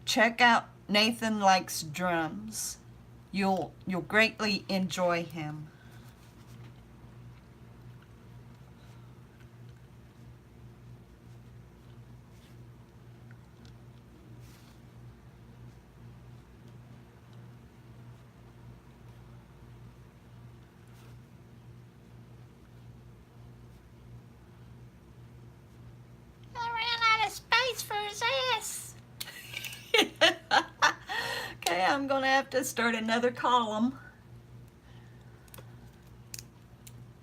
check out Nathan Likes Drums. You'll greatly enjoy him. For his ass. Okay, I'm gonna have to start another column.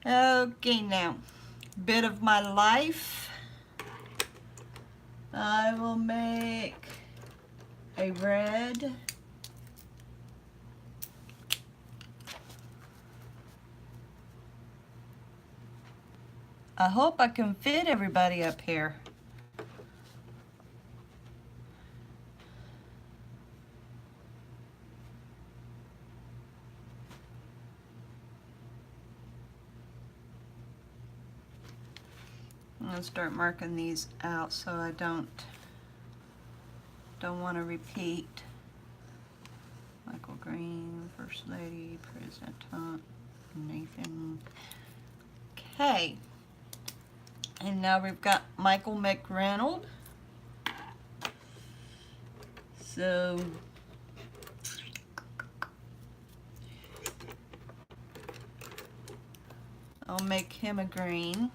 Okay, now, bit of my life. I will make a red. I hope I can fit everybody up here. I'm going to start marking these out so I don't want to repeat. Michael Green, First Lady, President Trump, Nathan. Okay. And now we've got Michael McReynolds. So I'll make him a green.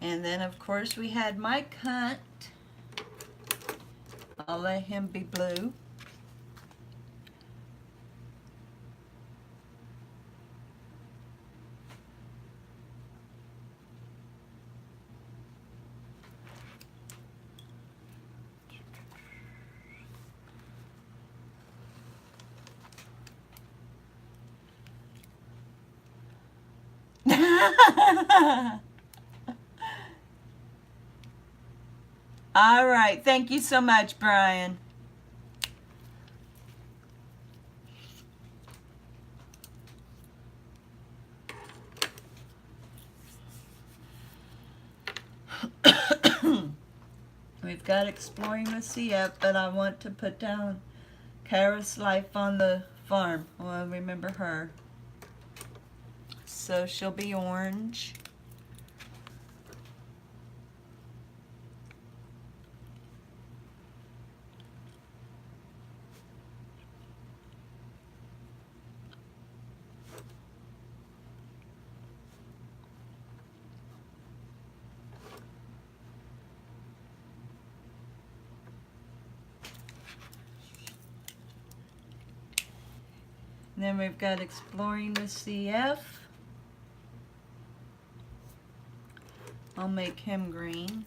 And then of course we had Mike Hunt. I'll let him be blue. All right, thank you so much, Brian. We've got Exploring the CF, but I want to put down Kara's Life on the Farm. Well, remember her. So she'll be orange. And then we've got Exploring the CF. I'll make him green.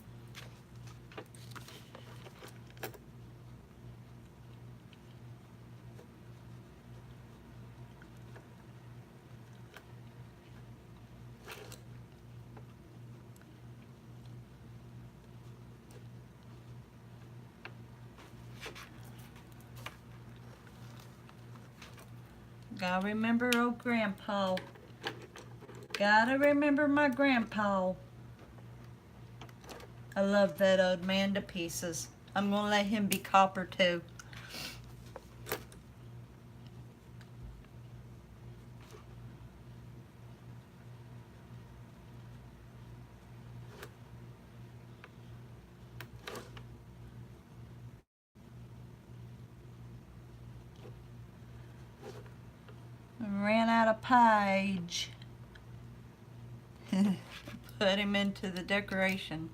Gotta remember old Grandpa. Gotta remember my grandpa. I love that old man to pieces. I'm gonna let him be copper too. Ran out of page. Put him into the decoration.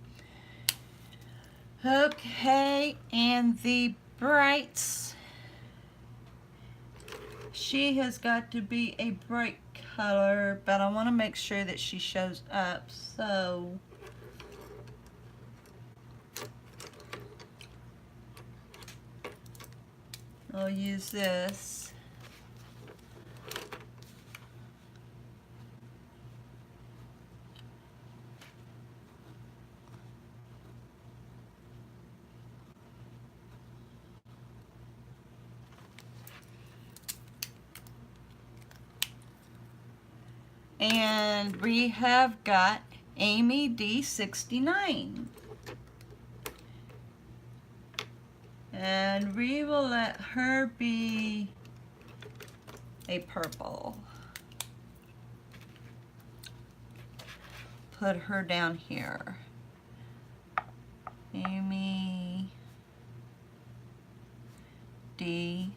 Okay, and the brights. She has got to be a bright color, but I want to make sure that she shows up, so I'll use this. And we have got Amy D69. And we will let her be a purple. Put her down here. Amy D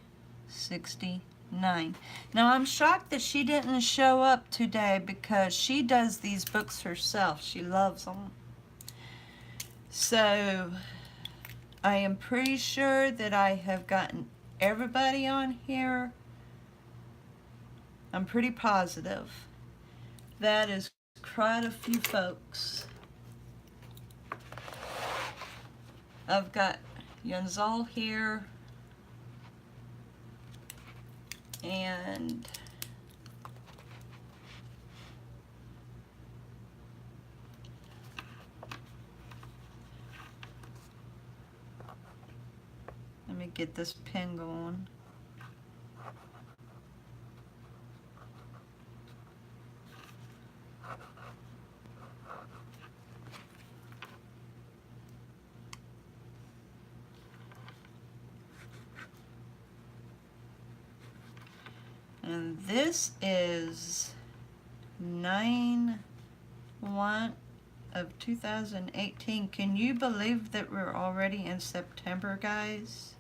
$1.69. Now I'm shocked that she didn't show up today because she does these books herself. She loves them. So I am pretty sure that I have gotten everybody on here. I'm pretty positive. That is quite a few folks. I've got Yunzal here. And let me get this pen going. And this is 9/1 of 2018. Can you believe that we're already in September, guys?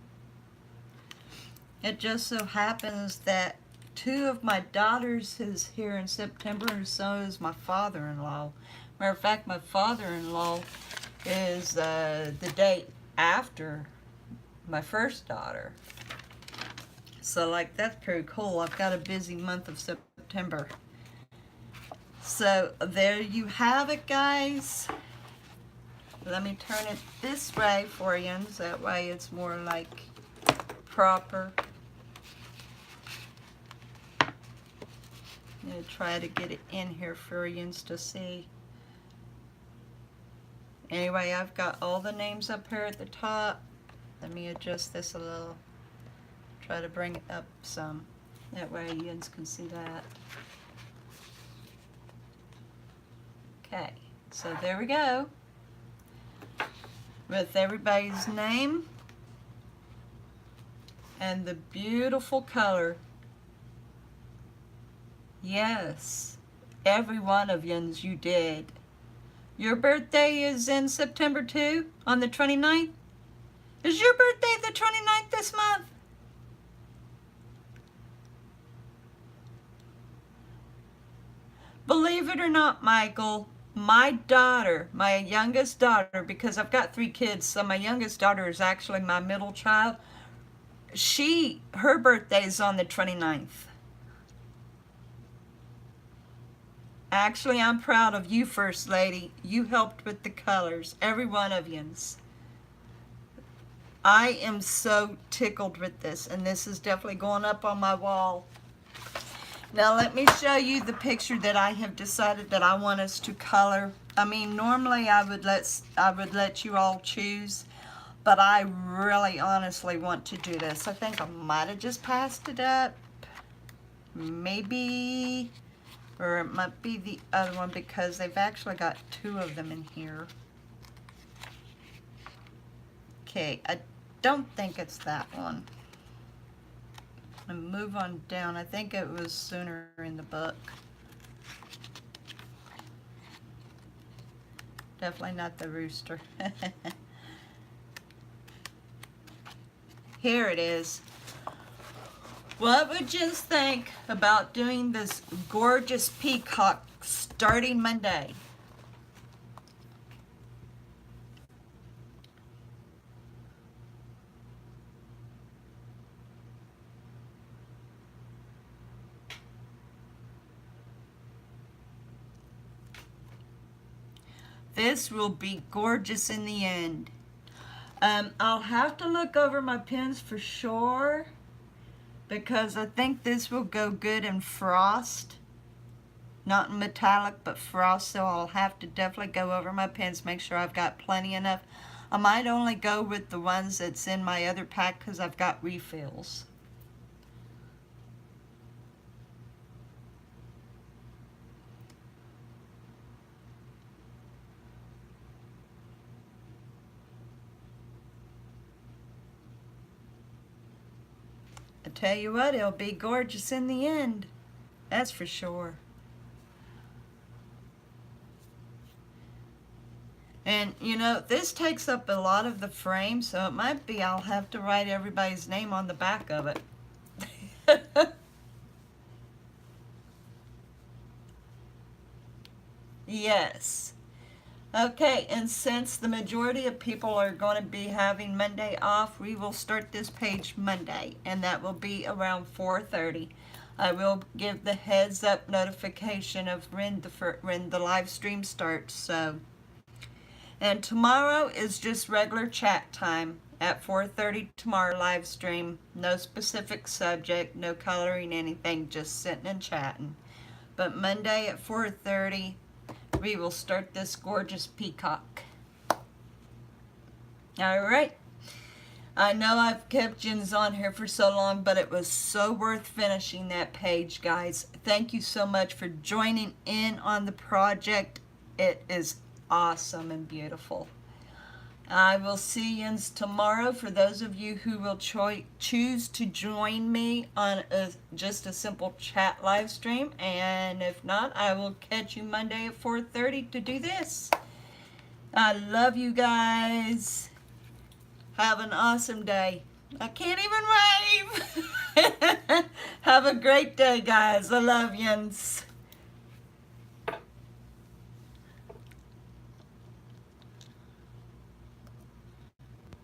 It just so happens that 2 of my daughters is here in September, and so is my father-in-law. Matter of fact, my father-in-law is the date after my first daughter. So, like, that's pretty cool. I've got a busy month of September. So, there you have it, guys. Let me turn it this way for you, so that way it's more, like, proper. I'm going to try to get it in here for you to see. Anyway, I've got all the names up here at the top. Let me adjust this a little. Try to bring it up some. That way you can see that. Okay, so there we go. With everybody's name and the beautiful color. Yes, every one of yous, you did. Your birthday is in September too, on the 29th? Is your birthday the 29th this month? Believe it or not, Michael, my daughter, my youngest daughter, because I've got 3 kids, so my youngest daughter is actually my middle child. Her birthday is on the 29th. Actually, I'm proud of you, First Lady. You helped with the colors, every one of yous. I am so tickled with this, and this is definitely going up on my wall. Now let me show you the picture that I have decided that I want us to color. I mean, normally I would let you all choose, but I really honestly want to do this. I think I might have just passed it up. Maybe, or it might be the other one because they've actually got 2 of them in here. Okay, I don't think it's that one. And move on down. I think it was sooner in the book. Definitely not the rooster. Here it is. What would you think about doing this gorgeous peacock starting Monday? This will be gorgeous in the end. I'll have to look over my pens for sure because I think this will go good in frost. Not in metallic, but frost, so I'll have to definitely go over my pens, make sure I've got plenty enough. I might only go with the ones that's in my other pack because I've got refills. I tell you what, it'll be gorgeous in the end. That's for sure. And, you know, this takes up a lot of the frame, so it might be I'll have to write everybody's name on the back of it. Yes. Okay, and since the majority of people are going to be having Monday off, we will start this page Monday, and that will be around 4:30. I will give the heads up notification of when the live stream starts. So, and tomorrow is just regular chat time at 4:30 tomorrow live stream. No specific subject, no coloring anything, just sitting and chatting. But Monday at 4:30, we will start this gorgeous peacock. All right. I know I've kept Jens on here for so long, but it was so worth finishing that page, guys. Thank you so much for joining in on the project. It is awesome and beautiful. I will see Jens tomorrow for those of you who will choose to join me on just a simple chat live stream. And if not, I will catch you Monday at 4:30 to do this. I love you guys. Have an awesome day. I can't even wave. Have a great day, guys. I love yous.